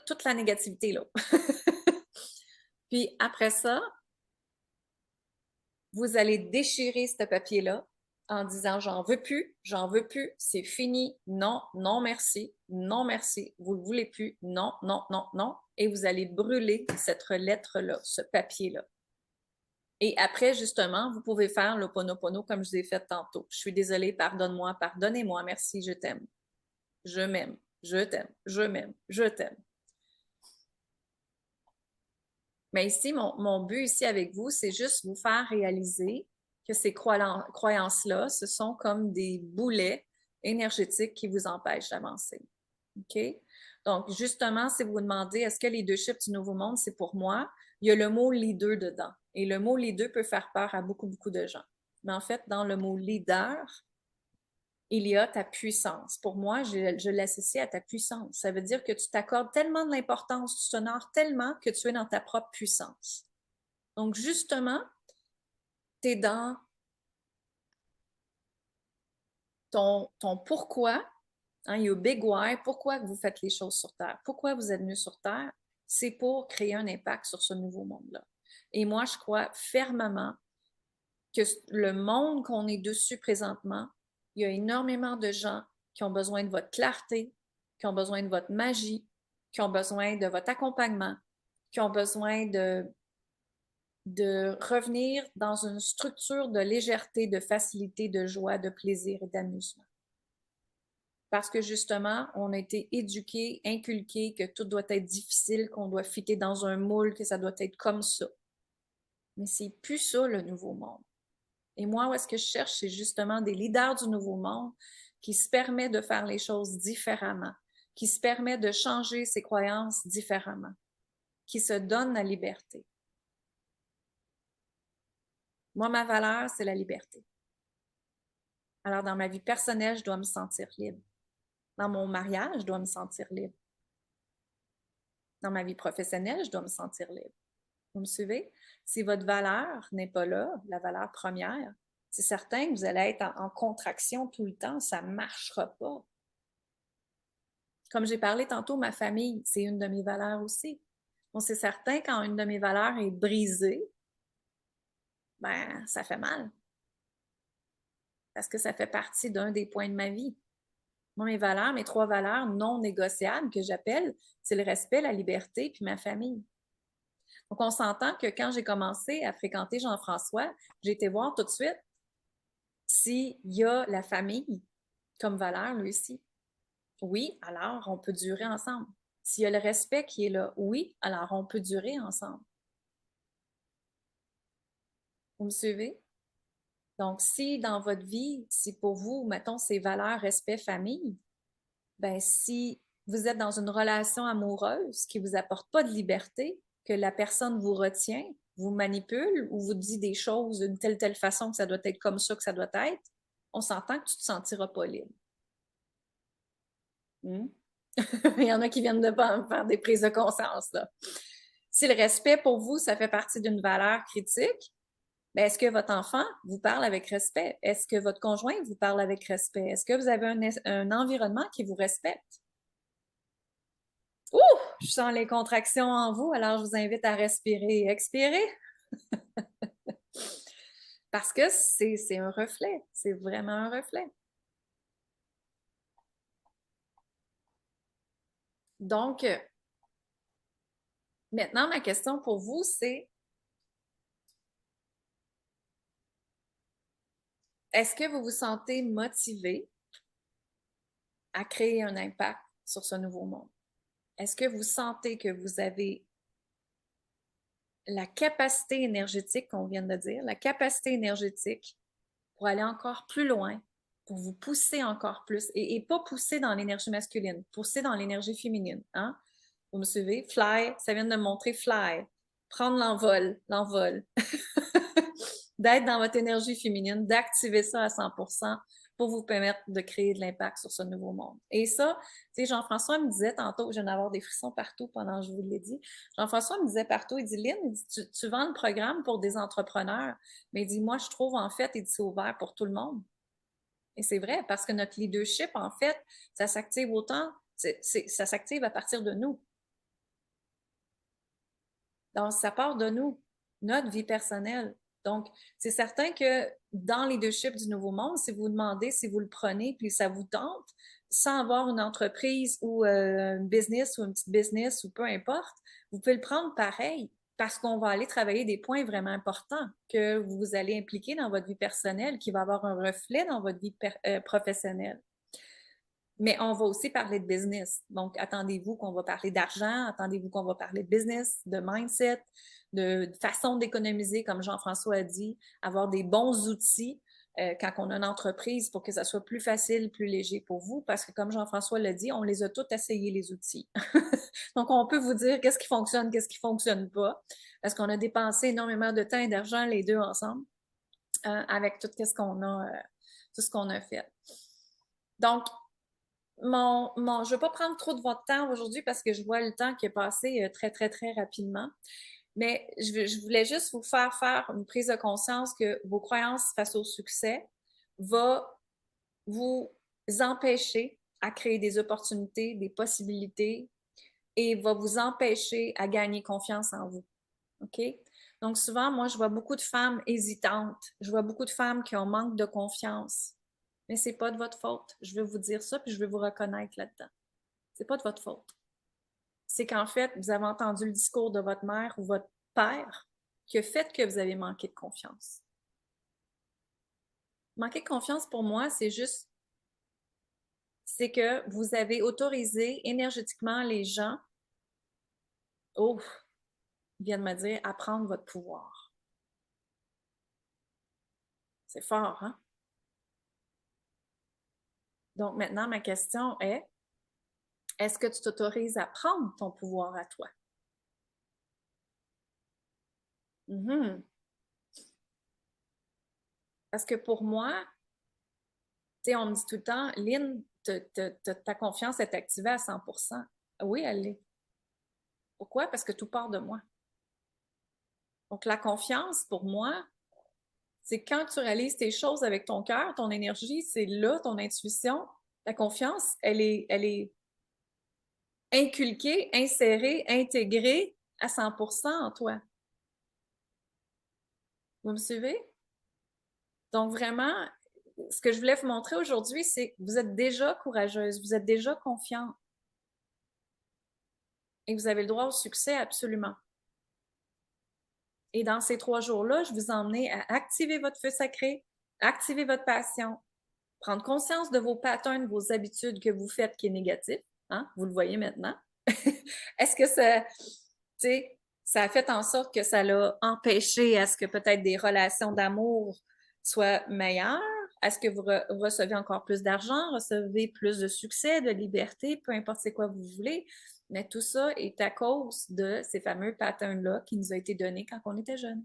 [SPEAKER 1] toute la négativité là. Puis après ça, vous allez déchirer ce papier-là en disant j'en veux plus, c'est fini, non, non merci, non merci, vous ne le voulez plus, non, non, non, non, et vous allez brûler cette lettre-là, ce papier-là. Et après, justement, vous pouvez faire l'Ho'oponopono comme je vous ai fait tantôt. Je suis désolée, pardonne-moi, pardonnez-moi, merci, je t'aime. Je m'aime, je t'aime, je m'aime, je t'aime. Mais ici, mon but ici avec vous, c'est juste vous faire réaliser que ces croyances-là, ce sont comme des boulets énergétiques qui vous empêchent d'avancer. OK? Donc, justement, si vous vous demandez, est-ce que leadership du Nouveau Monde, c'est pour moi? Il y a le mot leader dedans. Et le mot leader peut faire peur à beaucoup, beaucoup de gens. Mais en fait, dans le mot leader, il y a ta puissance. Pour moi, je l'associe à ta puissance. Ça veut dire que tu t'accordes tellement de l'importance, tu t'honores tellement que tu es dans ta propre puissance. Donc, justement, tu es dans ton pourquoi, hein, your big why, pourquoi vous faites les choses sur Terre, pourquoi vous êtes venu sur Terre, c'est pour créer un impact sur ce nouveau monde-là. Et moi, je crois fermement que le monde qu'on est dessus présentement, il y a énormément de gens qui ont besoin de votre clarté, qui ont besoin de votre magie, qui ont besoin de votre accompagnement, qui ont besoin de revenir dans une structure de légèreté, de facilité, de joie, de plaisir et d'amusement. Parce que justement, on a été éduqués, inculqués que tout doit être difficile, qu'on doit fitter dans un moule, que ça doit être comme ça. Mais c'est plus ça le nouveau monde. Et moi, où est-ce que je cherche, c'est justement des leaders du nouveau monde qui se permettent de faire les choses différemment, qui se permettent de changer ses croyances différemment, qui se donnent la liberté. Moi, ma valeur, c'est la liberté. Alors, dans ma vie personnelle, je dois me sentir libre. Dans mon mariage, je dois me sentir libre. Dans ma vie professionnelle, je dois me sentir libre. Vous me suivez? Si votre valeur n'est pas là, la valeur première, c'est certain que vous allez être en contraction tout le temps, ça ne marchera pas. Comme j'ai parlé tantôt, ma famille, c'est une de mes valeurs aussi. Bon, c'est certain quand une de mes valeurs est brisée, ben, ça fait mal. Parce que ça fait partie d'un des points de ma vie. Moi, mes valeurs, mes 3 valeurs non négociables que j'appelle, c'est le respect, la liberté, puis ma famille. Donc, on s'entend que quand j'ai commencé à fréquenter Jean-François, j'ai été voir tout de suite s'il y a la famille comme valeur, lui aussi. Oui, alors on peut durer ensemble. S'il y a le respect qui est là, oui, alors on peut durer ensemble. Vous me suivez? Donc, si dans votre vie, si pour vous, mettons, ces valeurs, respect, famille, ben si vous êtes dans une relation amoureuse qui vous apporte pas de liberté, que la personne vous retient, vous manipule ou vous dit des choses d'une telle façon que ça doit être comme ça que ça doit être, on s'entend que tu te sentiras pas libre. Hmm? Il y en a qui viennent de faire des prises de conscience, là. Si le respect pour vous, ça fait partie d'une valeur critique, ben est-ce que votre enfant vous parle avec respect? Est-ce que votre conjoint vous parle avec respect? Est-ce que vous avez un environnement qui vous respecte? Ouh! Je sens les contractions en vous, alors je vous invite à respirer et expirer. Parce que c'est un reflet, c'est vraiment un reflet. Donc, maintenant, ma question pour vous, c'est est-ce que vous vous sentez motivé à créer un impact sur ce nouveau monde? Est-ce que vous sentez que vous avez la capacité énergétique qu'on vient de dire, la capacité énergétique pour aller encore plus loin, pour vous pousser encore plus et pas pousser dans l'énergie masculine, pousser dans l'énergie féminine. Hein? Vous me suivez? Fly, ça vient de me montrer fly. Prendre l'envol, l'envol. D'être dans votre énergie féminine, d'activer ça à 100% pour vous permettre de créer de l'impact sur ce nouveau monde. Et ça, tu sais, Jean-François me disait tantôt, je viens d'avoir des frissons partout pendant que je vous l'ai dit. Jean-François me disait partout, il dit, Lynn, il dit, tu vends le programme pour des entrepreneurs, mais il dit, moi, je trouve en fait, il dit, c'est ouvert pour tout le monde. Et c'est vrai, parce que notre leadership, en fait, ça s'active autant, ça s'active à partir de nous. Donc, ça part de nous, notre vie personnelle. Donc, c'est certain que dans le leadership du Nouveau Monde, si vous demandez, si vous le prenez, puis ça vous tente, sans avoir une entreprise ou un business ou une petite business ou peu importe, vous pouvez le prendre pareil parce qu'on va aller travailler des points vraiment importants que vous allez impliquer dans votre vie personnelle, qui va avoir un reflet dans votre vie professionnelle. Mais on va aussi parler de business. Donc, attendez-vous qu'on va parler d'argent, attendez-vous qu'on va parler de business, de mindset, de façon d'économiser, comme Jean-François a dit, avoir des bons outils quand on a une entreprise pour que ça soit plus facile, plus léger pour vous, parce que comme Jean-François l'a dit, on les a tous essayés, les outils. Donc, on peut vous dire qu'est-ce qui fonctionne pas, parce qu'on a dépensé énormément de temps et d'argent les deux ensemble avec tout tout ce qu'on a fait. Donc, je ne vais pas prendre trop de votre temps aujourd'hui parce que je vois le temps qui est passé très, très, très rapidement. Mais je voulais juste vous faire une prise de conscience que vos croyances face au succès vont vous empêcher à créer des opportunités, des possibilités et va vous empêcher à gagner confiance en vous. OK? Donc, souvent, moi, je vois beaucoup de femmes hésitantes. Je vois beaucoup de femmes qui ont manque de confiance. Mais c'est pas de votre faute. Je veux vous dire ça, puis je veux vous reconnaître là-dedans. C'est pas de votre faute. C'est qu'en fait, vous avez entendu le discours de votre mère ou votre père qui a fait que vous avez manqué de confiance. Manquer de confiance, pour moi, c'est que vous avez autorisé énergétiquement les gens, oh, ils viennent me dire, à prendre votre pouvoir. C'est fort, hein? Donc maintenant, ma question est, est-ce que tu t'autorises à prendre ton pouvoir à toi? Mm-hmm. Parce que pour moi, tu sais, on me dit tout le temps, Lynn, ta confiance est activée à 100%. Oui, elle l'est. Pourquoi? Parce que tout part de moi. Donc, la confiance, pour moi, c'est quand tu réalises tes choses avec ton cœur, ton énergie, c'est là, ton intuition. La confiance, elle est inculquée, insérée, intégrée à 100% en toi. Vous me suivez? Donc, vraiment, ce que je voulais vous montrer aujourd'hui, c'est que vous êtes déjà courageuse, vous êtes déjà confiante et vous avez le droit au succès absolument. Et dans ces 3 jours-là, je vous ai emmené à activer votre feu sacré, activer votre passion, prendre conscience de vos patterns, vos habitudes que vous faites qui est négatif. Hein? Vous le voyez maintenant. Est-ce que ça a fait en sorte que ça l'a empêché à ce que peut-être des relations d'amour soient meilleures? Est-ce que vous recevez encore plus d'argent, recevez plus de succès, de liberté, peu importe c'est quoi vous voulez? Mais tout ça est à cause de ces fameux patterns-là qui nous ont été donnés quand on était jeune.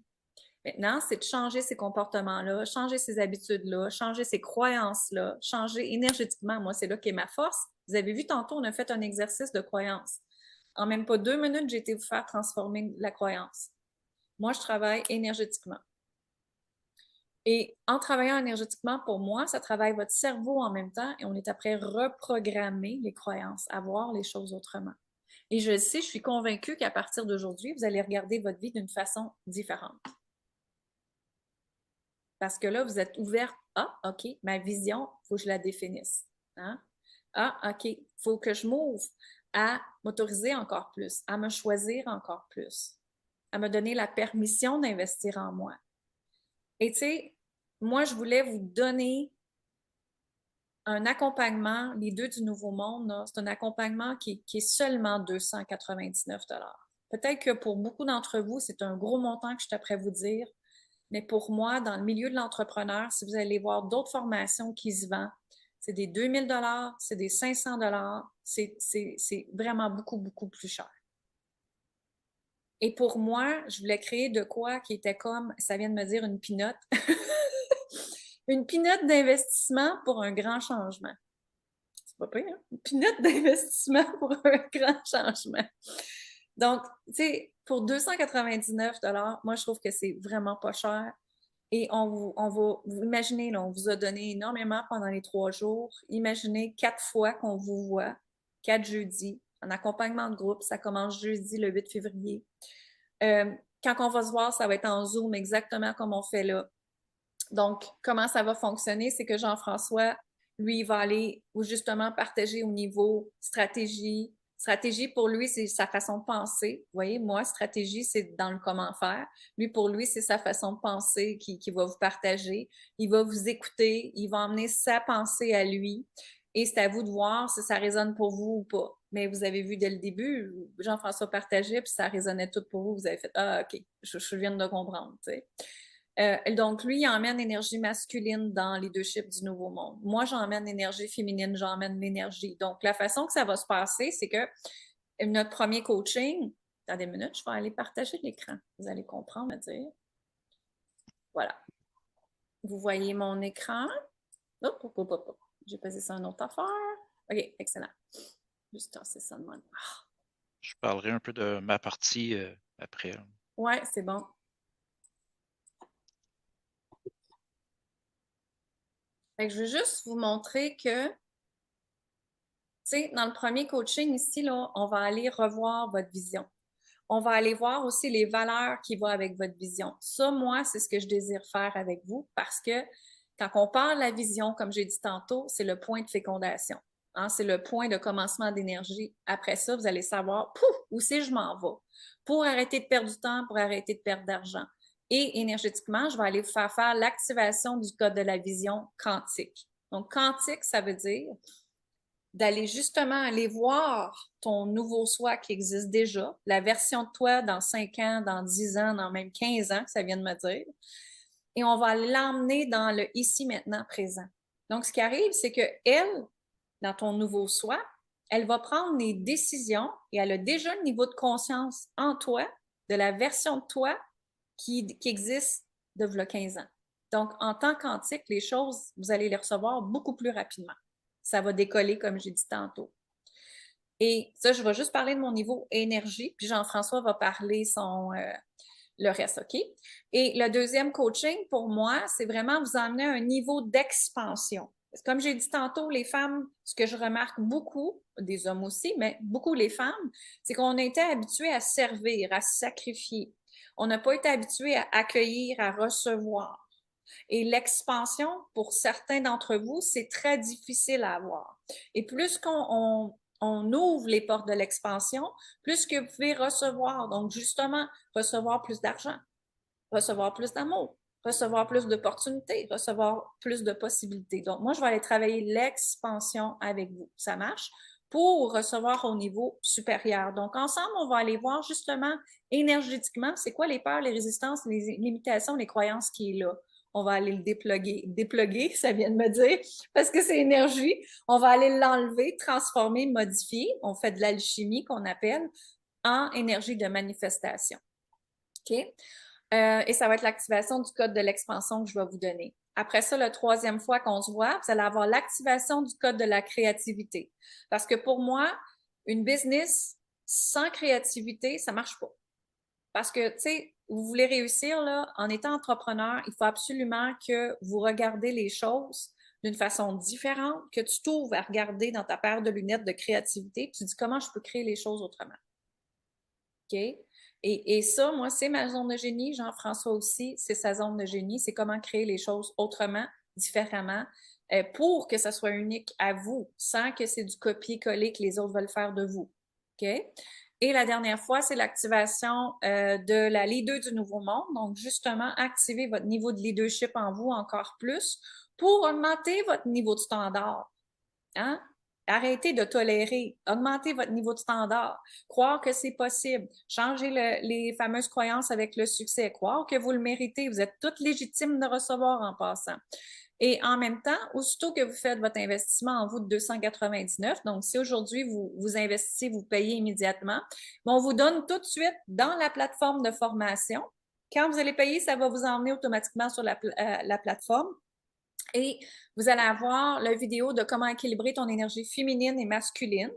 [SPEAKER 1] Maintenant, c'est de changer ces comportements-là, changer ces habitudes-là, changer ces croyances-là, changer énergétiquement. Moi, c'est là qu'est ma force. Vous avez vu tantôt, on a fait un exercice de croyance. En même pas 2 minutes, j'ai été vous faire transformer la croyance. Moi, je travaille énergétiquement. Et en travaillant énergétiquement, pour moi, ça travaille votre cerveau en même temps et on est après reprogrammer les croyances, à voir les choses autrement. Et je sais, je suis convaincue qu'à partir d'aujourd'hui, vous allez regarder votre vie d'une façon différente. Parce que là, vous êtes ouvert. Ah, OK, ma vision, il faut que je la définisse. Hein? Ah, OK, il faut que je m'ouvre à m'autoriser encore plus, à me choisir encore plus, à me donner la permission d'investir en moi. Et tu sais, moi, je voulais vous donner un accompagnement, les deux du Nouveau Monde, c'est un accompagnement qui est seulement 299 $. Peut-être que pour beaucoup d'entre vous, c'est un gros montant que je suis prêt à vous dire, Mais pour moi, dans le milieu de l'entrepreneur, si vous allez voir d'autres formations qui se vendent, c'est des 2000 $, c'est des 500 $, c'est vraiment beaucoup, beaucoup plus cher. Et pour moi, je voulais créer de quoi qui était comme, ça vient de me dire, une pinotte. Une pinotte d'investissement pour un grand changement. C'est pas pire, hein? Une pinotte d'investissement pour un grand changement. Donc, tu sais, pour 299 $, moi, je trouve que c'est vraiment pas cher. Et vous imaginez, là, on vous a donné énormément pendant les 3 jours. Imaginez 4 fois qu'on vous voit, 4 jeudis, en accompagnement de groupe. Ça commence jeudi, le 8 février. Quand on va se voir, ça va être en Zoom, exactement comme on fait là. Donc, comment ça va fonctionner? C'est que Jean-François, lui, il va aller ou justement partager au niveau stratégie. Stratégie, pour lui, c'est sa façon de penser. Vous voyez, moi, stratégie, c'est dans le comment faire. Lui, pour lui, c'est sa façon de penser qui va vous partager. Il va vous écouter. Il va emmener sa pensée à lui. Et c'est à vous de voir si ça résonne pour vous ou pas. Mais vous avez vu dès le début, Jean-François partageait, puis ça résonnait tout pour vous. Vous avez fait, ah, OK, je viens de comprendre, tu sais. Donc, lui, il emmène l'énergie masculine dans le leadership du Nouveau Monde. Moi, j'emmène l'énergie féminine, j'emmène l'énergie. Donc, la façon que ça va se passer, c'est que notre premier coaching, dans des minutes, je vais aller partager l'écran. Vous allez comprendre, me dire. Voilà. Vous voyez mon écran. Oh. J'ai posé ça à une autre affaire. OK, excellent. Juste tasser ça de même.
[SPEAKER 3] Je parlerai un peu de ma partie après.
[SPEAKER 1] Ouais, c'est bon. Fait que je veux juste vous montrer que, tu sais, dans le premier coaching ici, là, on va aller revoir votre vision. On va aller voir aussi les valeurs qui vont avec votre vision. Ça, moi, c'est ce que je désire faire avec vous parce que quand on parle de la vision, comme j'ai dit tantôt, c'est le point de fécondation. Hein, c'est le point de commencement d'énergie. Après ça, vous allez savoir, pouf, où c'est je m'en vais. Pour arrêter de perdre du temps, pour arrêter de perdre d'argent. Et énergétiquement, je vais aller vous faire l'activation du code de la vision quantique. Donc, quantique, ça veut dire d'aller justement aller voir ton nouveau soi qui existe déjà, la version de toi dans 5 ans, dans 10 ans, dans même 15 ans, que ça vient de me dire. Et on va l'emmener dans le ici, maintenant, présent. Donc, ce qui arrive, c'est que elle, dans ton nouveau soi, elle va prendre des décisions et elle a déjà le niveau de conscience en toi de la version de toi qui existe de 15 ans. Donc, en tant qu'antique, les choses, vous allez les recevoir beaucoup plus rapidement. Ça va décoller, comme j'ai dit tantôt. Et ça, je vais juste parler de mon niveau énergie, puis Jean-François va parler le reste, OK? Et le deuxième coaching, pour moi, c'est vraiment vous emmener à un niveau d'expansion. Comme j'ai dit tantôt, les femmes, ce que je remarque beaucoup, des hommes aussi, mais beaucoup les femmes, c'est qu'on a été habitués à servir, à sacrifier. On n'a pas été habitués à accueillir, à recevoir. Et l'expansion, pour certains d'entre vous, c'est très difficile à avoir. Et plus qu'on ouvre les portes de l'expansion, plus que vous pouvez recevoir. Donc, justement, recevoir plus d'argent, recevoir plus d'amour, recevoir plus d'opportunités, recevoir plus de possibilités. Donc, moi, je vais aller travailler l'expansion avec vous. Ça marche? Pour recevoir au niveau supérieur. Donc, ensemble, on va aller voir justement énergétiquement, c'est quoi les peurs, les résistances, les limitations, les croyances qui est là. On va aller le dépluguer. Dépluguer, ça vient de me dire, parce que c'est énergie. On va aller l'enlever, transformer, modifier. On fait de l'alchimie qu'on appelle en énergie de manifestation. OK? Et ça va être l'activation du code de l'expansion que je vais vous donner. Après ça, la troisième fois qu'on se voit, vous allez avoir l'activation du code de la créativité. Parce que pour moi, une business sans créativité, ça marche pas. Parce que, tu sais, vous voulez réussir, là, en étant entrepreneur, il faut absolument que vous regardez les choses d'une façon différente, que tu t'ouvres à regarder dans ta paire de lunettes de créativité, puis tu dis comment je peux créer les choses autrement. OK? Et ça, moi, c'est ma zone de génie. Jean-François aussi, c'est sa zone de génie. C'est comment créer les choses autrement, différemment, pour que ça soit unique à vous, sans que c'est du copier-coller que les autres veulent faire de vous. OK? Et la dernière fois, c'est l'activation de la leader du Nouveau Monde. Donc, justement, activer votre niveau de leadership en vous encore plus pour augmenter votre niveau de standard. Hein? Arrêtez de tolérer, augmentez votre niveau de standard, croire que c'est possible, changer les fameuses croyances avec le succès, croire que vous le méritez, vous êtes toutes légitimes de recevoir en passant. Et en même temps, aussitôt que vous faites votre investissement en vous de 299, donc si aujourd'hui vous investissez, vous payez immédiatement, on vous donne tout de suite dans la plateforme de formation. Quand vous allez payer, ça va vous emmener automatiquement sur la plateforme. Et vous allez avoir la vidéo de comment équilibrer ton énergie féminine et masculine.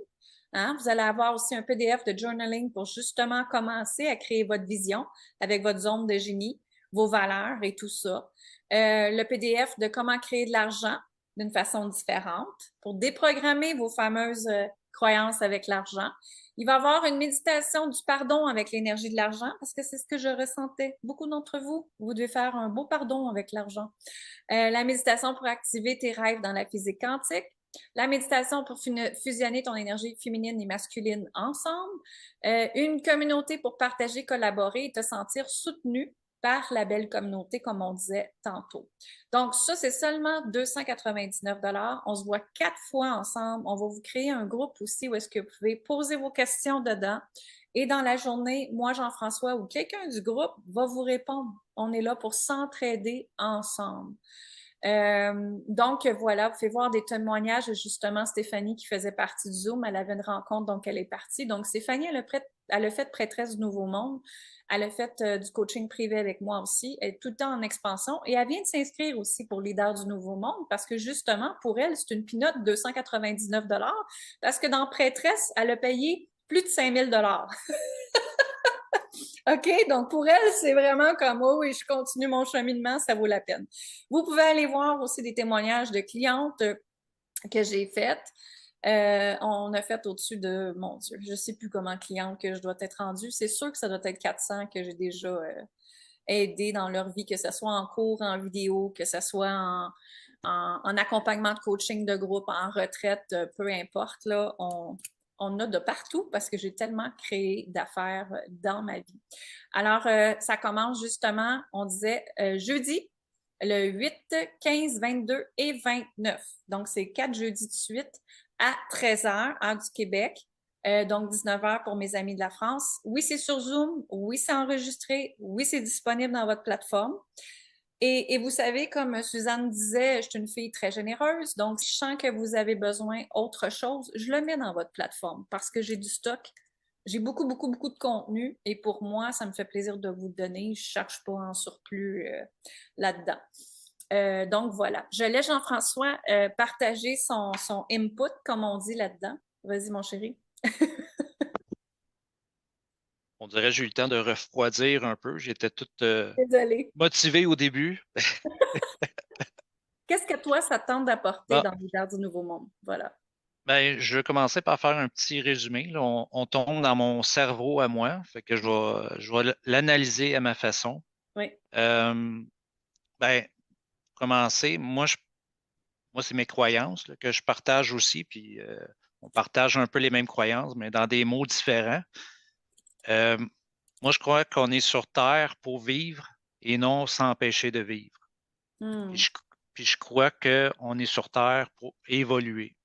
[SPEAKER 1] Hein? Vous allez avoir aussi un PDF de journaling pour justement commencer à créer votre vision avec votre zone de génie, vos valeurs et tout ça. Le PDF de comment créer de l'argent d'une façon différente pour déprogrammer vos fameuses croyances avec l'argent. Il va y avoir une méditation du pardon avec l'énergie de l'argent parce que c'est ce que je ressentais. Beaucoup d'entre vous, vous devez faire un beau pardon avec l'argent. La méditation pour activer tes rêves dans la physique quantique. La méditation pour fusionner ton énergie féminine et masculine ensemble. Une communauté pour partager, collaborer et te sentir soutenu par la belle communauté, comme on disait tantôt. Donc, ça, c'est seulement 299 $. On se voit 4 fois ensemble. On va vous créer un groupe aussi où est-ce que vous pouvez poser vos questions dedans. Et dans la journée, moi, Jean-François ou quelqu'un du groupe va vous répondre. On est là pour s'entraider ensemble. Donc, voilà, vous pouvez voir des témoignages. Justement, Stéphanie, qui faisait partie du Zoom, elle avait une rencontre, donc elle est partie. Donc, Stéphanie, elle a fait prêtresse du Nouveau Monde. Elle a fait du coaching privé avec moi aussi. Elle est tout le temps en expansion. Et elle vient de s'inscrire aussi pour Leader du Nouveau Monde parce que justement, pour elle, c'est une pinote de 299 $ parce que dans prêtresse, elle a payé plus de 5000 $. OK? Donc, pour elle, c'est vraiment comme, oh oui, je continue mon cheminement, ça vaut la peine. Vous pouvez aller voir aussi des témoignages de clientes que j'ai faites. On a fait au-dessus de, mon Dieu, je ne sais plus comment cliente que je dois être rendue. C'est sûr que ça doit être 400 que j'ai déjà aidé dans leur vie, que ce soit en cours, en vidéo, que ce soit en accompagnement de coaching de groupe, en retraite, peu importe, là, on a de partout parce que j'ai tellement créé d'affaires dans ma vie. Alors, ça commence justement, on disait jeudi, le 8, 15, 22 et 29. Donc, c'est 4 jeudis de suite à 13 h, heure du Québec. Donc, 19 h pour mes amis de la France. Oui, c'est sur Zoom. Oui, c'est enregistré. Oui, c'est disponible dans votre plateforme. Et vous savez, comme Suzanne disait, je suis une fille très généreuse, donc si je sens que vous avez besoin d'autre chose, je le mets dans votre plateforme parce que j'ai du stock. J'ai beaucoup, beaucoup, beaucoup de contenu et pour moi, ça me fait plaisir de vous le donner. Je ne cherche pas en surplus là-dedans. Donc voilà. Je laisse Jean-François partager son input, comme on dit là-dedans. Vas-y, mon chéri.
[SPEAKER 3] On dirait que j'ai eu le temps de refroidir un peu. J'étais toute
[SPEAKER 1] Désolée.
[SPEAKER 3] motivée au début.
[SPEAKER 1] Qu'est-ce que toi, ça tente d'apporter
[SPEAKER 3] Bon,
[SPEAKER 1] dans l'univers du Nouveau Monde? Voilà.
[SPEAKER 3] ben, je vais commencer par faire un petit résumé. Là. On tombe dans mon cerveau à moi, fait que je vais l'analyser à ma façon.
[SPEAKER 1] Oui.
[SPEAKER 3] Ben, commencer, moi c'est mes croyances là, que je partage aussi, puis on partage un peu les mêmes croyances, mais dans des mots différents. Euh, Moi, je crois qu'on est sur Terre pour vivre et non s'empêcher de vivre. Puis
[SPEAKER 1] Hmm.
[SPEAKER 3] je, puis je crois qu'on est sur Terre pour évoluer.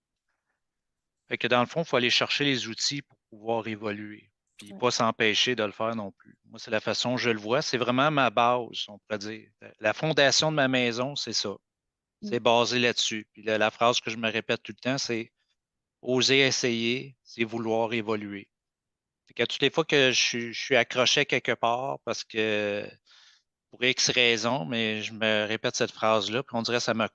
[SPEAKER 3] Fait que dans le fond, il faut aller chercher les outils pour pouvoir évoluer, puis
[SPEAKER 1] Ouais.
[SPEAKER 3] pas s'empêcher de le faire non plus. Moi, c'est la façon dont je le vois. C'est vraiment ma base, on pourrait dire. La fondation de ma maison, c'est ça.
[SPEAKER 1] Hmm.
[SPEAKER 3] C'est basé là-dessus. Puis la phrase que je me répète tout le temps, c'est oser essayer, c'est vouloir évoluer. Fait que toutes les fois que je suis accroché quelque part parce que pour X raisons, mais je me répète cette phrase-là, puis on dirait que ça me,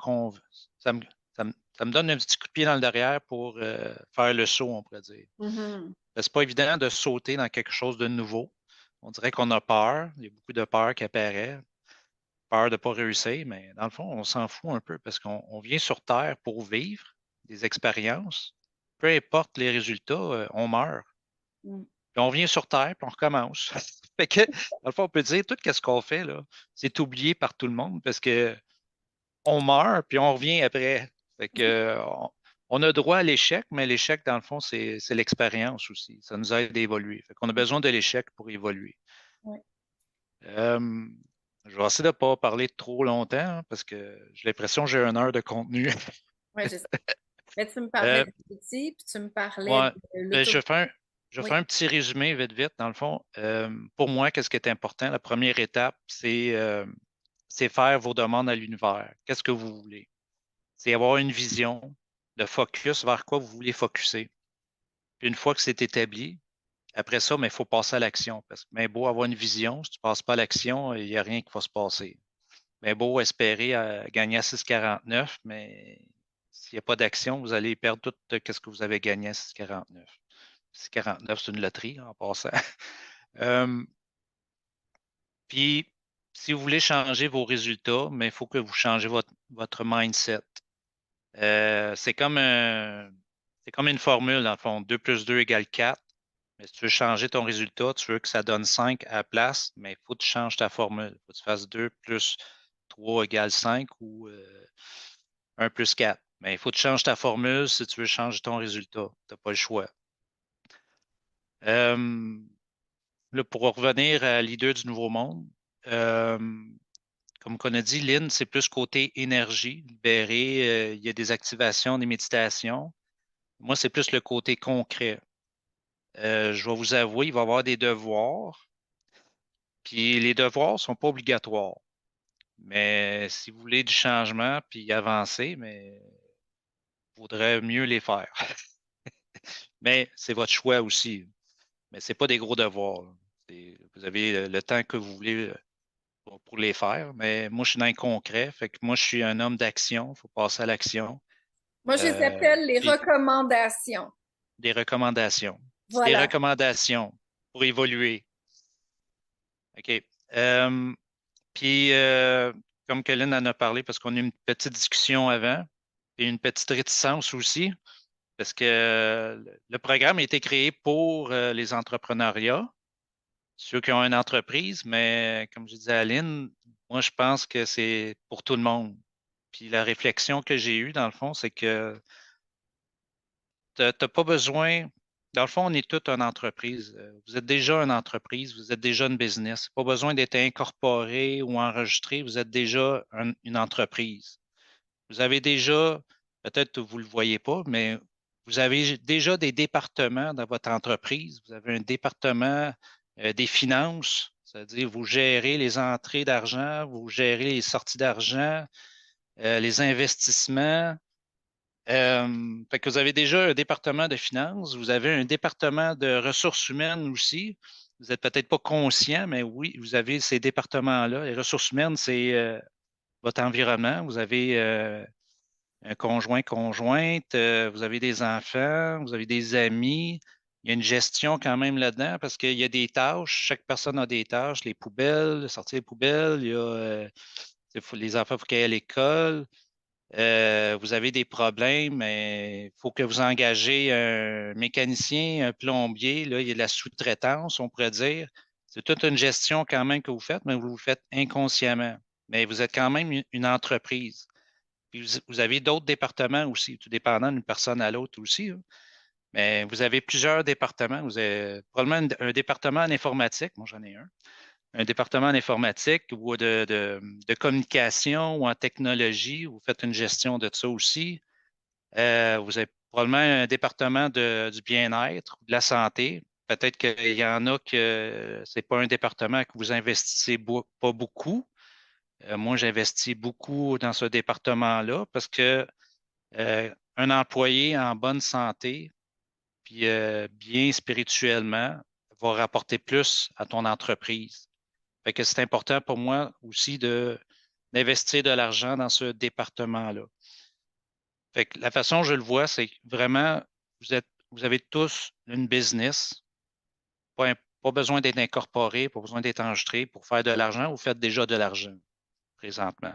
[SPEAKER 3] ça me donne un petit coup de pied dans le derrière pour faire le saut, on pourrait dire.
[SPEAKER 1] Mhm.
[SPEAKER 3] C'est pas évident de sauter dans quelque chose de nouveau. On dirait qu'on a peur. Il y a beaucoup de peur qui apparaît. Peur de ne pas réussir, mais dans le fond, on s'en fout un peu parce qu'on vient sur Terre pour vivre des expériences. Peu importe les résultats, on meurt.
[SPEAKER 1] Hmm.
[SPEAKER 3] Puis on vient sur Terre, puis on recommence. Fait que, dans le fond, on peut dire tout ce qu'on fait, là, c'est oublié par tout le monde parce que on meurt, puis on revient après. Fait que, on a droit à l'échec, mais l'échec, dans le fond, c'est l'expérience aussi. Ça nous aide à évoluer. Fait qu'on a besoin de l'échec pour évoluer.
[SPEAKER 1] Ouais.
[SPEAKER 3] Euh, je vais essayer de ne pas parler trop longtemps hein, parce que j'ai l'impression que j'ai 1 heure de contenu.
[SPEAKER 1] Ouais, je sais. Mais tu me parlais
[SPEAKER 3] Euh,
[SPEAKER 1] des outils, puis tu me parlais
[SPEAKER 3] ouais,
[SPEAKER 1] de
[SPEAKER 3] ben,
[SPEAKER 1] l'auto.
[SPEAKER 3] je vais
[SPEAKER 1] Oui.
[SPEAKER 3] faire un petit résumé vite, vite. Dans le fond, pour moi, qu'est-ce qui est important? La première étape, c'est faire vos demandes à l'univers. Qu'est-ce que vous voulez? C'est avoir une vision de focus vers quoi vous voulez focuser. Puis une fois que c'est établi, après ça, mais il faut passer à l'action. Parce que mais beau avoir une vision, si tu ne passes pas à l'action, il n'y a rien qui va se passer. Mais beau espérer gagner à 6,49, mais s'il n'y a pas d'action, vous allez perdre tout ce que vous avez gagné à 6,49. 6,49, c'est une loterie en passant. Euh, Puis, si vous voulez changer vos résultats, mais il faut que vous changez votre mindset. C'est comme une formule, dans le fond. 2 plus 2 égale 4. Mais si tu veux changer ton résultat, tu veux que ça donne 5 à la place, mais il faut que tu changes ta formule. Il faut que tu fasses 2 plus 3 égale 5 ou 1 plus 4. Mais il faut que tu changes ta formule si tu veux changer ton résultat. Tu n'as pas le choix. Euh, Là, pour revenir à Leader du Nouveau Monde, euh, comme on a dit, Lynn, c'est plus côté énergie, libéré. Il y a des activations, des méditations. Moi, c'est plus le côté concret. Je vais vous avouer, il va y avoir des devoirs. Puis les devoirs ne sont pas obligatoires. Mais si vous voulez du changement puis avancer, mais il vaudrait mieux les faire. Mais c'est votre choix aussi. Mais ce n'est pas des gros devoirs. Vous avez le temps que vous voulez pour les faire. Mais moi, je suis dans le concret. Fait que moi, je suis un homme d'action. Il faut passer à l'action.
[SPEAKER 1] Moi, je les appelle les
[SPEAKER 3] Puis
[SPEAKER 1] recommandations.
[SPEAKER 3] des recommandations. C'est des
[SPEAKER 1] Voilà.
[SPEAKER 3] recommandations pour évoluer. OK. Puis, comme Colin en a parlé, parce qu'on a eu une petite discussion avant, et une petite réticence aussi, parce que le programme a été créé pour les entrepreneuriats, ceux qui ont une entreprise, mais comme je disais à Aline, moi, je pense que c'est pour tout le monde. Puis la réflexion que j'ai eue, dans le fond, c'est que tu n'as pas besoin. Dans le fond, on est toute une entreprise. Vous êtes déjà une entreprise, vous êtes déjà une business. Pas besoin d'être incorporé ou enregistré, vous êtes déjà une entreprise. Vous avez déjà, peut-être que vous ne le voyez pas, mais vous avez déjà des départements dans votre entreprise. Vous avez un département des finances, c'est-à-dire vous gérez les entrées d'argent, vous gérez les sorties d'argent, les investissements. Fait que vous avez déjà un département de finances, vous avez un département de ressources humaines aussi. Vous n'êtes peut-être pas conscient, mais oui, vous avez ces départements-là. Les ressources humaines, c'est votre environnement. Vous avez un conjoint, conjointe, vous avez des enfants, vous avez des amis. Il y a une gestion quand même là-dedans parce qu'il y a des tâches. Chaque personne a des tâches. Les poubelles, sortir les poubelles. Il y a les enfants, il faut qu'ils aillent à l'école. Vous avez des problèmes, mais il faut que vous engagez un mécanicien, un plombier. Là, il y a de la sous-traitance, on pourrait dire. C'est toute une gestion quand même que vous faites, mais vous le faites inconsciemment. Mais vous êtes quand même une entreprise. Puis vous avez d'autres départements aussi, tout dépendant d'une personne à l'autre aussi, hein. Mais vous avez plusieurs départements. Vous avez probablement un département en informatique, moi j'en ai un département en informatique ou de communication ou en technologie. Vous faites une gestion de ça aussi. Vous avez probablement un département du bien-être, de la santé. Peut-être qu'il y en a que ce n'est pas un département que vous investissez pas beaucoup. Moi, j'investis beaucoup dans ce département-là parce que un employé en bonne santé, puis bien spirituellement, va rapporter plus à ton entreprise. Fait que c'est important pour moi aussi d'investir de l'argent dans ce département-là. Fait que la façon dont je le vois, c'est que vraiment, vous avez tous une business, pas besoin d'être incorporé, pas besoin d'être enregistré pour faire de l'argent. Vous faites déjà de l'argent présentement.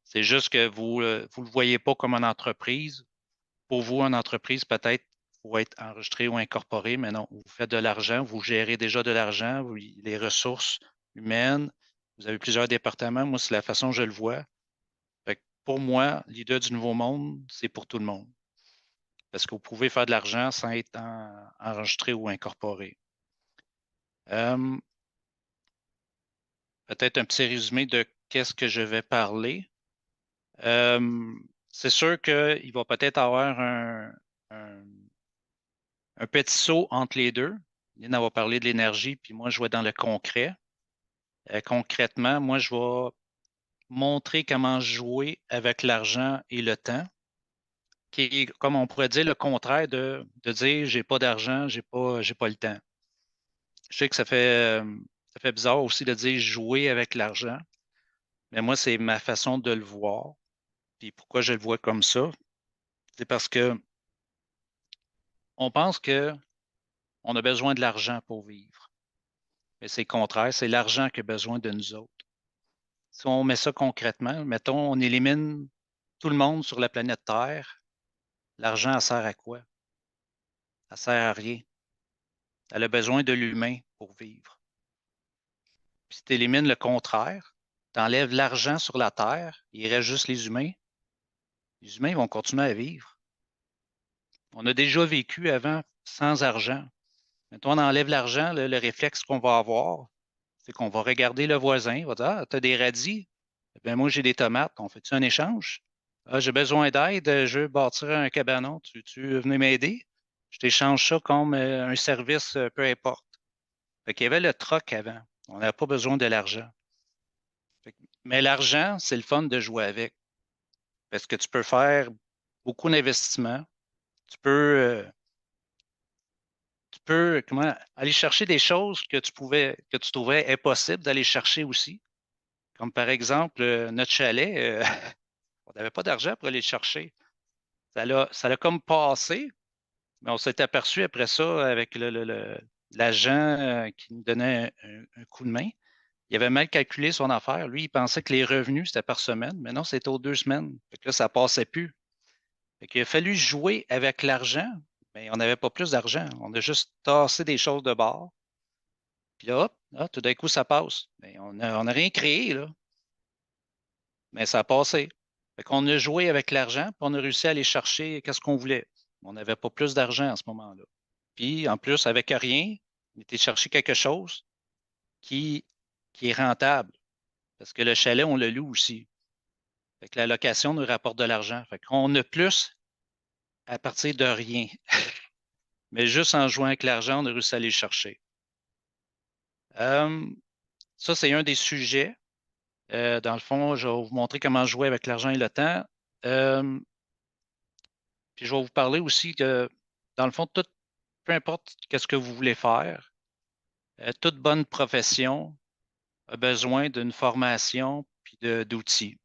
[SPEAKER 3] C'est juste que vous ne le voyez pas comme une entreprise. Pour vous, une entreprise, peut-être, il faut être enregistré ou incorporé, mais non, vous faites de l'argent, vous gérez déjà de l'argent, les ressources humaines, vous avez plusieurs départements. Moi, c'est la façon dont je le vois. Fait que pour moi, leader du nouveau monde, c'est pour tout le monde. Parce que vous pouvez faire de l'argent sans être enregistré ou incorporé. Euh, Peut-être un petit résumé de qu'est-ce que je vais parler. Euh, c'est sûr qu'il va peut-être avoir un, un petit saut entre les deux. Lynn va parler de l'énergie, puis moi, je vais dans le concret. Concrètement, moi, je vais montrer comment jouer avec l'argent et le temps, qui est, comme on pourrait dire, le contraire de dire j'ai pas d'argent, j'ai pas le temps. Je sais que ça fait bizarre aussi de dire jouer avec l'argent, mais moi, c'est ma façon de le voir. Puis pourquoi je le vois comme ça? C'est parce que on pense que on a besoin de l'argent pour vivre. Mais c'est le contraire, c'est l'argent qui a besoin de nous autres. Si on met ça concrètement, mettons, on élimine tout le monde sur la planète Terre, l'argent, ça sert à quoi? Ça sert à rien. Elle a besoin de l'humain pour vivre. Puis si tu élimines le contraire, tu enlèves l'argent sur la Terre, il reste juste les humains. Les humains vont continuer à vivre. On a déjà vécu avant sans argent. Maintenant, on enlève l'argent, le réflexe qu'on va avoir, c'est qu'on va regarder le voisin, il va dire ah, tu as des radis? Eh bien, moi, j'ai des tomates. On fait-tu un échange? Ah, j'ai besoin d'aide, je veux bâtir un cabanon. Tu veux venir m'aider? Je t'échange ça comme un service, peu importe. Fait qu'il y avait le troc avant. On n'avait pas besoin de l'argent. Mais l'argent, c'est le fun de jouer avec. Parce que tu peux faire beaucoup d'investissements. Tu peux comment, aller chercher des choses que tu trouvais impossible d'aller chercher aussi. Comme par exemple, notre chalet, on n'avait pas d'argent pour aller le chercher. Ça l'a comme passé, mais on s'est aperçu après ça avec l'agent qui nous donnait un coup de main. Il avait mal calculé son affaire. Lui, il pensait que les revenus, c'était par semaine, mais non, c'était aux 2 semaines. Fait que là, ça ne passait plus. Fait qu'il a fallu jouer avec l'argent, mais on n'avait pas plus d'argent. On a juste tassé des choses de bord. Puis là, hop, là, tout d'un coup, ça passe. Mais on a rien créé, là. Mais ça a passé. Fait qu'on a joué avec l'argent, puis on a réussi à aller chercher qu'est-ce qu'on voulait. On n'avait pas plus d'argent à ce moment-là. Puis, en plus, avec rien, on était chercher quelque chose qui, qui est rentable. Parce que le chalet, on le loue aussi. Fait que la location nous rapporte de l'argent. Fait qu'on a plus à partir de rien. Mais juste en jouant avec l'argent, on a réussi à aller le chercher. Euh, Ça, c'est un des sujets. Dans le fond, je vais vous montrer comment jouer avec l'argent et le temps. Euh, Puis je vais vous parler aussi que, dans le fond, peu importe ce que vous voulez faire, toute bonne profession a besoin d'une formation puis d'outils.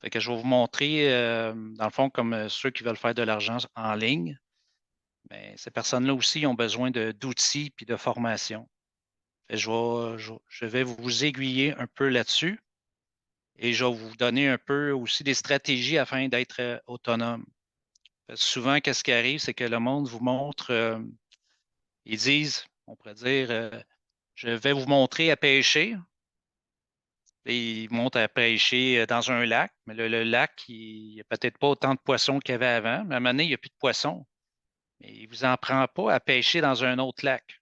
[SPEAKER 3] Fait que je vais vous montrer, dans le fond, comme ceux qui veulent faire de l'argent en ligne, mais ces personnes-là aussi ont besoin d'outils puis de formation. Je vais vous aiguiller un peu là-dessus et je vais vous donner un peu aussi des stratégies afin d'être autonome. Parce que souvent, qu'est-ce qui arrive, c'est que le monde vous montre, ils disent, on pourrait dire, je vais vous montrer à pêcher. Et ils montent à pêcher dans un lac, mais le lac, il n'y a peut-être pas autant de poissons qu'il y avait avant, mais à un moment donné, il n'y a plus de poissons. Mais il ne vous en prend pas à pêcher dans un autre lac.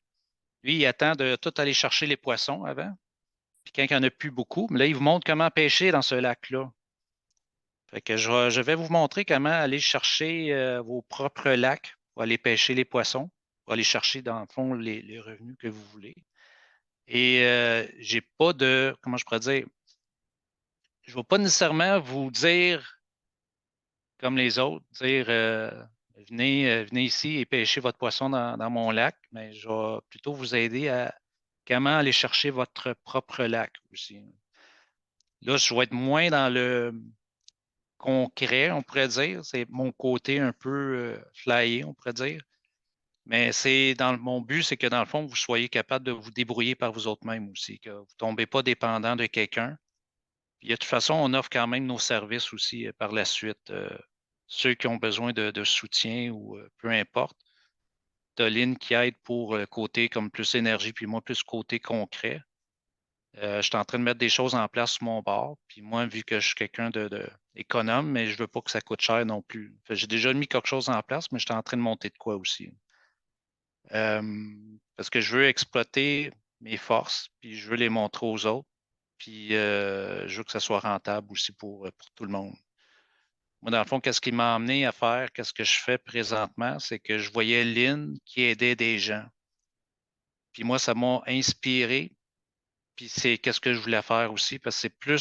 [SPEAKER 3] Lui, il attend de tout aller chercher les poissons avant. Puis quand il n'y en a plus beaucoup, mais là, il vous montre comment pêcher dans ce lac-là. Fait que je vais vous montrer comment aller chercher vos propres lacs pour aller pêcher les poissons, pour aller chercher, dans le fond, les revenus que vous voulez. Et j'ai pas de, comment je pourrais dire, je ne vais pas nécessairement vous dire comme les autres, dire venez ici et pêchez votre poisson dans mon lac, mais je vais plutôt vous aider à comment aller chercher votre propre lac aussi. Là, je vais être moins dans le concret, on pourrait dire. C'est mon côté un peu flyé, on pourrait dire. Mais mon but, c'est que dans le fond, vous soyez capable de vous débrouiller par vous autres mêmes aussi, que vous ne tombez pas dépendant de quelqu'un. Puis, de toute façon, on offre quand même nos services aussi par la suite. Ceux qui ont besoin de soutien ou peu importe. Tu as Lynn qui aide pour côté comme plus énergie, puis moi plus côté concret. Je suis en train de mettre des choses en place sur mon bord. Puis moi, vu que je suis quelqu'un de économe, mais je ne veux pas que ça coûte cher non plus. J'ai déjà mis quelque chose en place, mais je suis en train de monter de quoi aussi. Parce que je veux exploiter mes forces, puis je veux les montrer aux autres. Puis je veux que ça soit rentable aussi pour tout le monde. Moi, dans le fond, qu'est-ce qui m'a amené à faire, qu'est-ce que je fais présentement, c'est que je voyais Lynn qui aidait des gens. Puis moi, ça m'a inspiré. Puis c'est qu'est-ce que je voulais faire aussi, parce que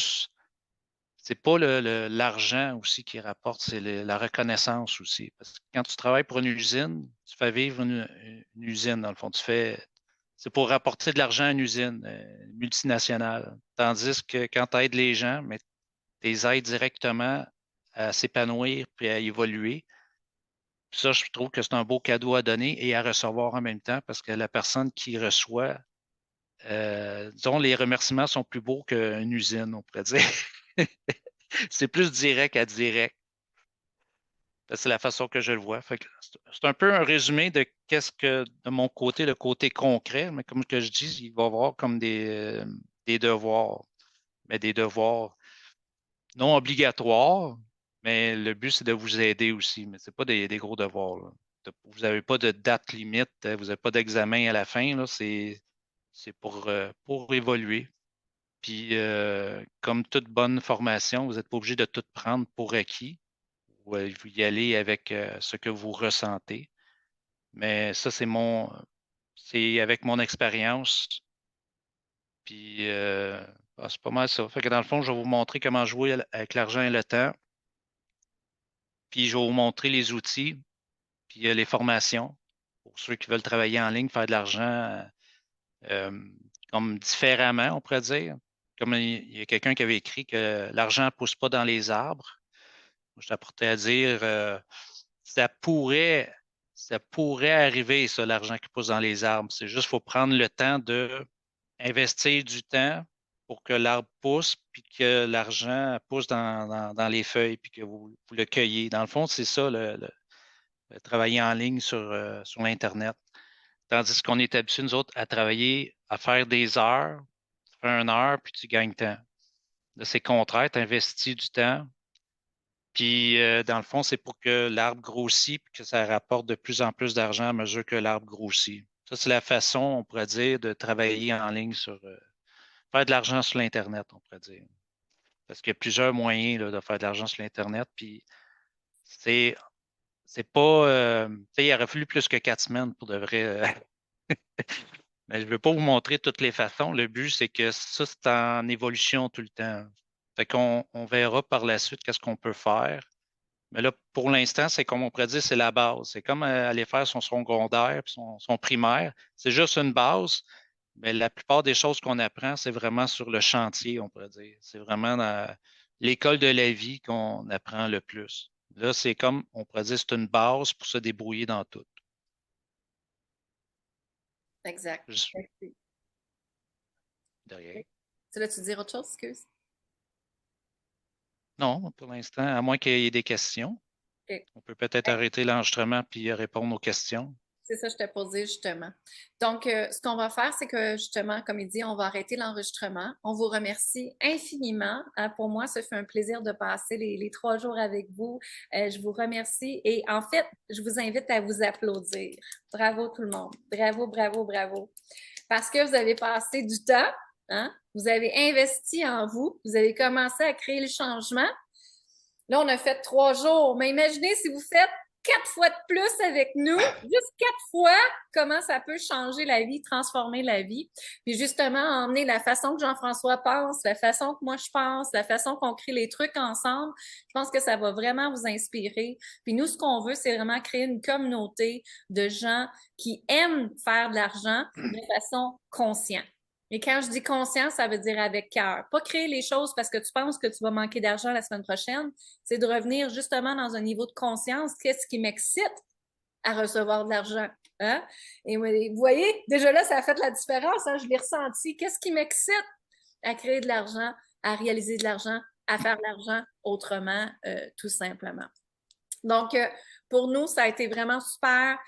[SPEAKER 3] c'est pas l'argent aussi qui rapporte, c'est la reconnaissance aussi. Parce que quand tu travailles pour une usine, tu fais vivre une usine, dans le fond. C'est pour rapporter de l'argent à une usine multinationale. Tandis que quand tu aides les gens, mais tu les aides directement à s'épanouir puis à évoluer. Puis ça, je trouve que c'est un beau cadeau à donner et à recevoir en même temps parce que la personne qui reçoit, disons, les remerciements sont plus beaux qu'une usine, on pourrait dire. C'est plus direct à direct. C'est la façon que je le vois. Fait que c'est un peu un résumé de qu'est-ce que, de mon côté, le côté concret, mais comme que je dis, il va y avoir comme des devoirs, mais des devoirs non obligatoires, mais le but, c'est de vous aider aussi, mais ce n'est pas des gros devoirs, là. Vous n'avez pas de date limite, vous n'avez pas d'examen à la fin, là, c'est pour évoluer. Puis, comme toute bonne formation, vous n'êtes pas obligé de tout prendre pour acquis. Vous y aller avec ce que vous ressentez. Mais ça, c'est avec mon expérience. Puis, c'est pas mal ça. Fait que dans le fond, je vais vous montrer comment jouer avec l'argent et le temps. Puis, je vais vous montrer les outils, puis les formations pour ceux qui veulent travailler en ligne, faire de l'argent euh, comme différemment, on pourrait dire. Comme il y a quelqu'un qui avait écrit que l'argent ne pousse pas dans les arbres. Je t'apportais à dire ça pourrait, ça pourrait arriver, ça, l'argent qui pousse dans les arbres. C'est juste qu'il faut prendre le temps d'investir du temps pour que l'arbre pousse, puis que l'argent pousse dans les feuilles, puis que vous le cueillez. Dans le fond, c'est ça, le travailler en ligne sur l'Internet. Tandis qu'on est habitué, nous autres, à travailler, à faire des heures. Tu fais 1 heure, puis tu gagnes temps. Là, c'est contraire, tu investis du temps, puis, dans le fond, c'est pour que l'arbre grossit et que ça rapporte de plus en plus d'argent à mesure que l'arbre grossit. Ça, c'est la façon, on pourrait dire, de travailler en ligne faire de l'argent sur l'Internet, on pourrait dire. Parce qu'il y a plusieurs moyens là, de faire de l'argent sur l'Internet. Puis, c'est, c'est pas. Tu sais, il aurait fallu plus que 4 semaines pour de vrai. Mais je ne veux pas vous montrer toutes les façons. Le but, c'est que ça, c'est en évolution tout le temps. Fait qu'on verra par la suite qu'est-ce qu'on peut faire. Mais là, pour l'instant, c'est comme on pourrait dire, c'est la base. C'est comme aller faire son secondaire puis son primaire. C'est juste une base, mais la plupart des choses qu'on apprend, c'est vraiment sur le chantier, on pourrait dire. C'est vraiment dans l'école de la vie qu'on apprend le plus. Là, c'est comme, on pourrait dire, c'est une base pour se débrouiller dans tout.
[SPEAKER 1] Exact.
[SPEAKER 3] Juste
[SPEAKER 1] Merci.
[SPEAKER 3] de rien.
[SPEAKER 1] Tu veux-tu dire autre chose, excuse?
[SPEAKER 3] Non, pour l'instant, à moins qu'il y ait des questions,
[SPEAKER 1] OK.
[SPEAKER 3] on peut peut-être arrêter l'enregistrement puis répondre aux questions.
[SPEAKER 1] C'est ça, je t'ai posé justement. Donc, ce qu'on va faire, c'est que justement, comme il dit, on va arrêter l'enregistrement. On vous remercie infiniment. Pour moi, ça fait un plaisir de passer les 3 jours avec vous. Je vous remercie et en fait, je vous invite à vous applaudir. Bravo tout le monde. Bravo, bravo, bravo. Parce que vous avez passé du temps, hein? Vous avez investi en vous, vous avez commencé à créer le changement. Là, on a fait 3 jours, mais imaginez si vous faites 4 fois de plus avec nous, juste 4 fois, comment ça peut changer la vie, transformer la vie. Puis justement, emmener la façon que Jean-François pense, la façon que moi je pense, la façon qu'on crée les trucs ensemble, je pense que ça va vraiment vous inspirer. Puis nous, ce qu'on veut, c'est vraiment créer une communauté de gens qui aiment faire de l'argent de façon consciente. Et quand je dis conscience, ça veut dire avec cœur. Pas créer les choses parce que tu penses que tu vas manquer d'argent la semaine prochaine. C'est de revenir justement dans un niveau de conscience. Qu'est-ce qui m'excite à recevoir de l'argent? Hein? Et vous voyez, déjà là, ça a fait la différence. Hein? Je l'ai ressenti. Qu'est-ce qui m'excite à créer de l'argent, à réaliser de l'argent, à faire de l'argent autrement, tout simplement. Donc, pour nous, ça a été vraiment super.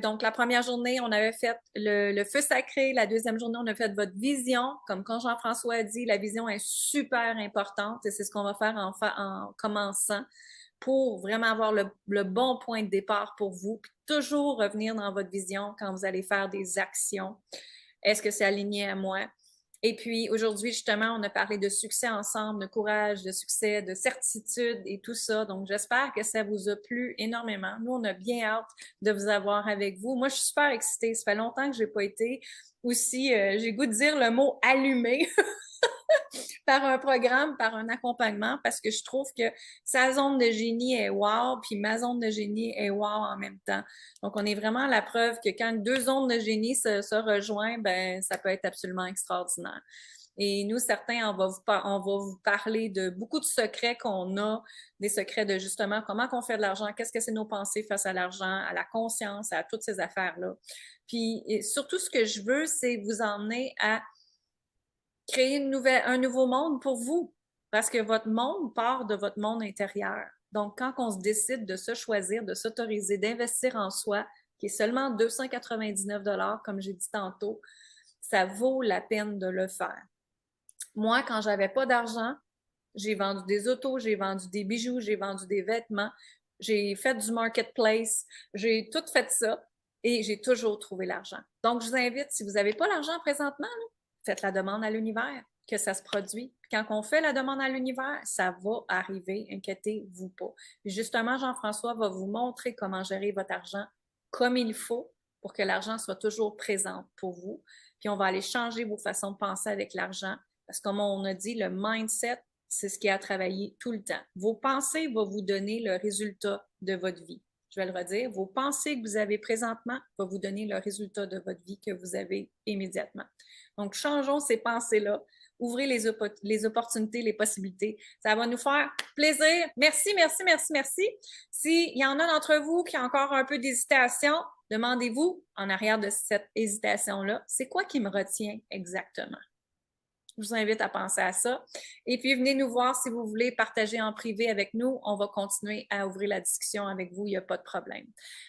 [SPEAKER 1] Donc, la première journée, on avait fait le feu sacré. La deuxième journée, on a fait votre vision. Comme quand Jean-François a dit, la vision est super importante et c'est ce qu'on va faire en commençant pour vraiment avoir le bon point de départ pour vous. Puis toujours revenir dans votre vision quand vous allez faire des actions. Est-ce que c'est aligné à moi? Et puis aujourd'hui, justement, on a parlé de succès ensemble, de courage, de succès, de certitude et tout ça. Donc, j'espère que ça vous a plu énormément. Nous, on a bien hâte de vous avoir avec vous. Moi, je suis super excitée. Ça fait longtemps que j'ai pas été aussi, j'ai goût de dire le mot allumé par un programme, par un accompagnement, parce que je trouve que sa zone de génie est wow, puis ma zone de génie est wow en même temps. Donc, on est vraiment à la preuve que quand deux zones de génie se rejoignent, ben ça peut être absolument extraordinaire. Et nous, certains, on va vous parler de beaucoup de secrets qu'on a, des secrets de justement comment on fait de l'argent, qu'est-ce que c'est nos pensées face à l'argent, à la conscience, à toutes ces affaires-là. Puis, surtout, ce que je veux, c'est vous emmener à créer un nouveau monde pour vous, parce que votre monde part de votre monde intérieur. Donc, quand on se décide de se choisir, de s'autoriser, d'investir en soi, qui est seulement 299 comme j'ai dit tantôt, ça vaut la peine de le faire. Moi, quand j'avais pas d'argent, j'ai vendu des autos, j'ai vendu des bijoux, j'ai vendu des vêtements, j'ai fait du marketplace, j'ai tout fait ça et j'ai toujours trouvé l'argent. Donc, je vous invite, si vous n'avez pas l'argent présentement, là, faites la demande à l'univers, que ça se produit. Quand on fait la demande à l'univers, ça va arriver, inquiétez-vous pas. Puis justement, Jean-François va vous montrer comment gérer votre argent comme il faut pour que l'argent soit toujours présent pour vous. Puis on va aller changer vos façons de penser avec l'argent. Parce que comme on a dit, le mindset, c'est ce qui a travaillé tout le temps. Vos pensées vont vous donner le résultat de votre vie. Je vais le redire, vos pensées que vous avez présentement vont vous donner le résultat de votre vie que vous avez immédiatement. Donc, changeons ces pensées-là. Ouvrez les opportunités, les possibilités. Ça va nous faire plaisir. Merci, merci, merci, merci. S'il y en a d'entre vous qui ont encore un peu d'hésitation, demandez-vous en arrière de cette hésitation-là, c'est quoi qui me retient exactement? Je vous invite à penser à ça. Et puis, venez nous voir si vous voulez partager en privé avec nous. On va continuer à ouvrir la discussion avec vous. Il n'y a pas de problème.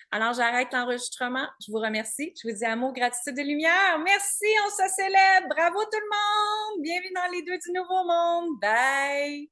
[SPEAKER 1] Alors, j'arrête l'enregistrement. Je vous remercie. Je vous dis amour, gratitude et lumière. Merci, on se célèbre. Bravo tout le monde. Bienvenue dans les deux du Nouveau Monde. Bye.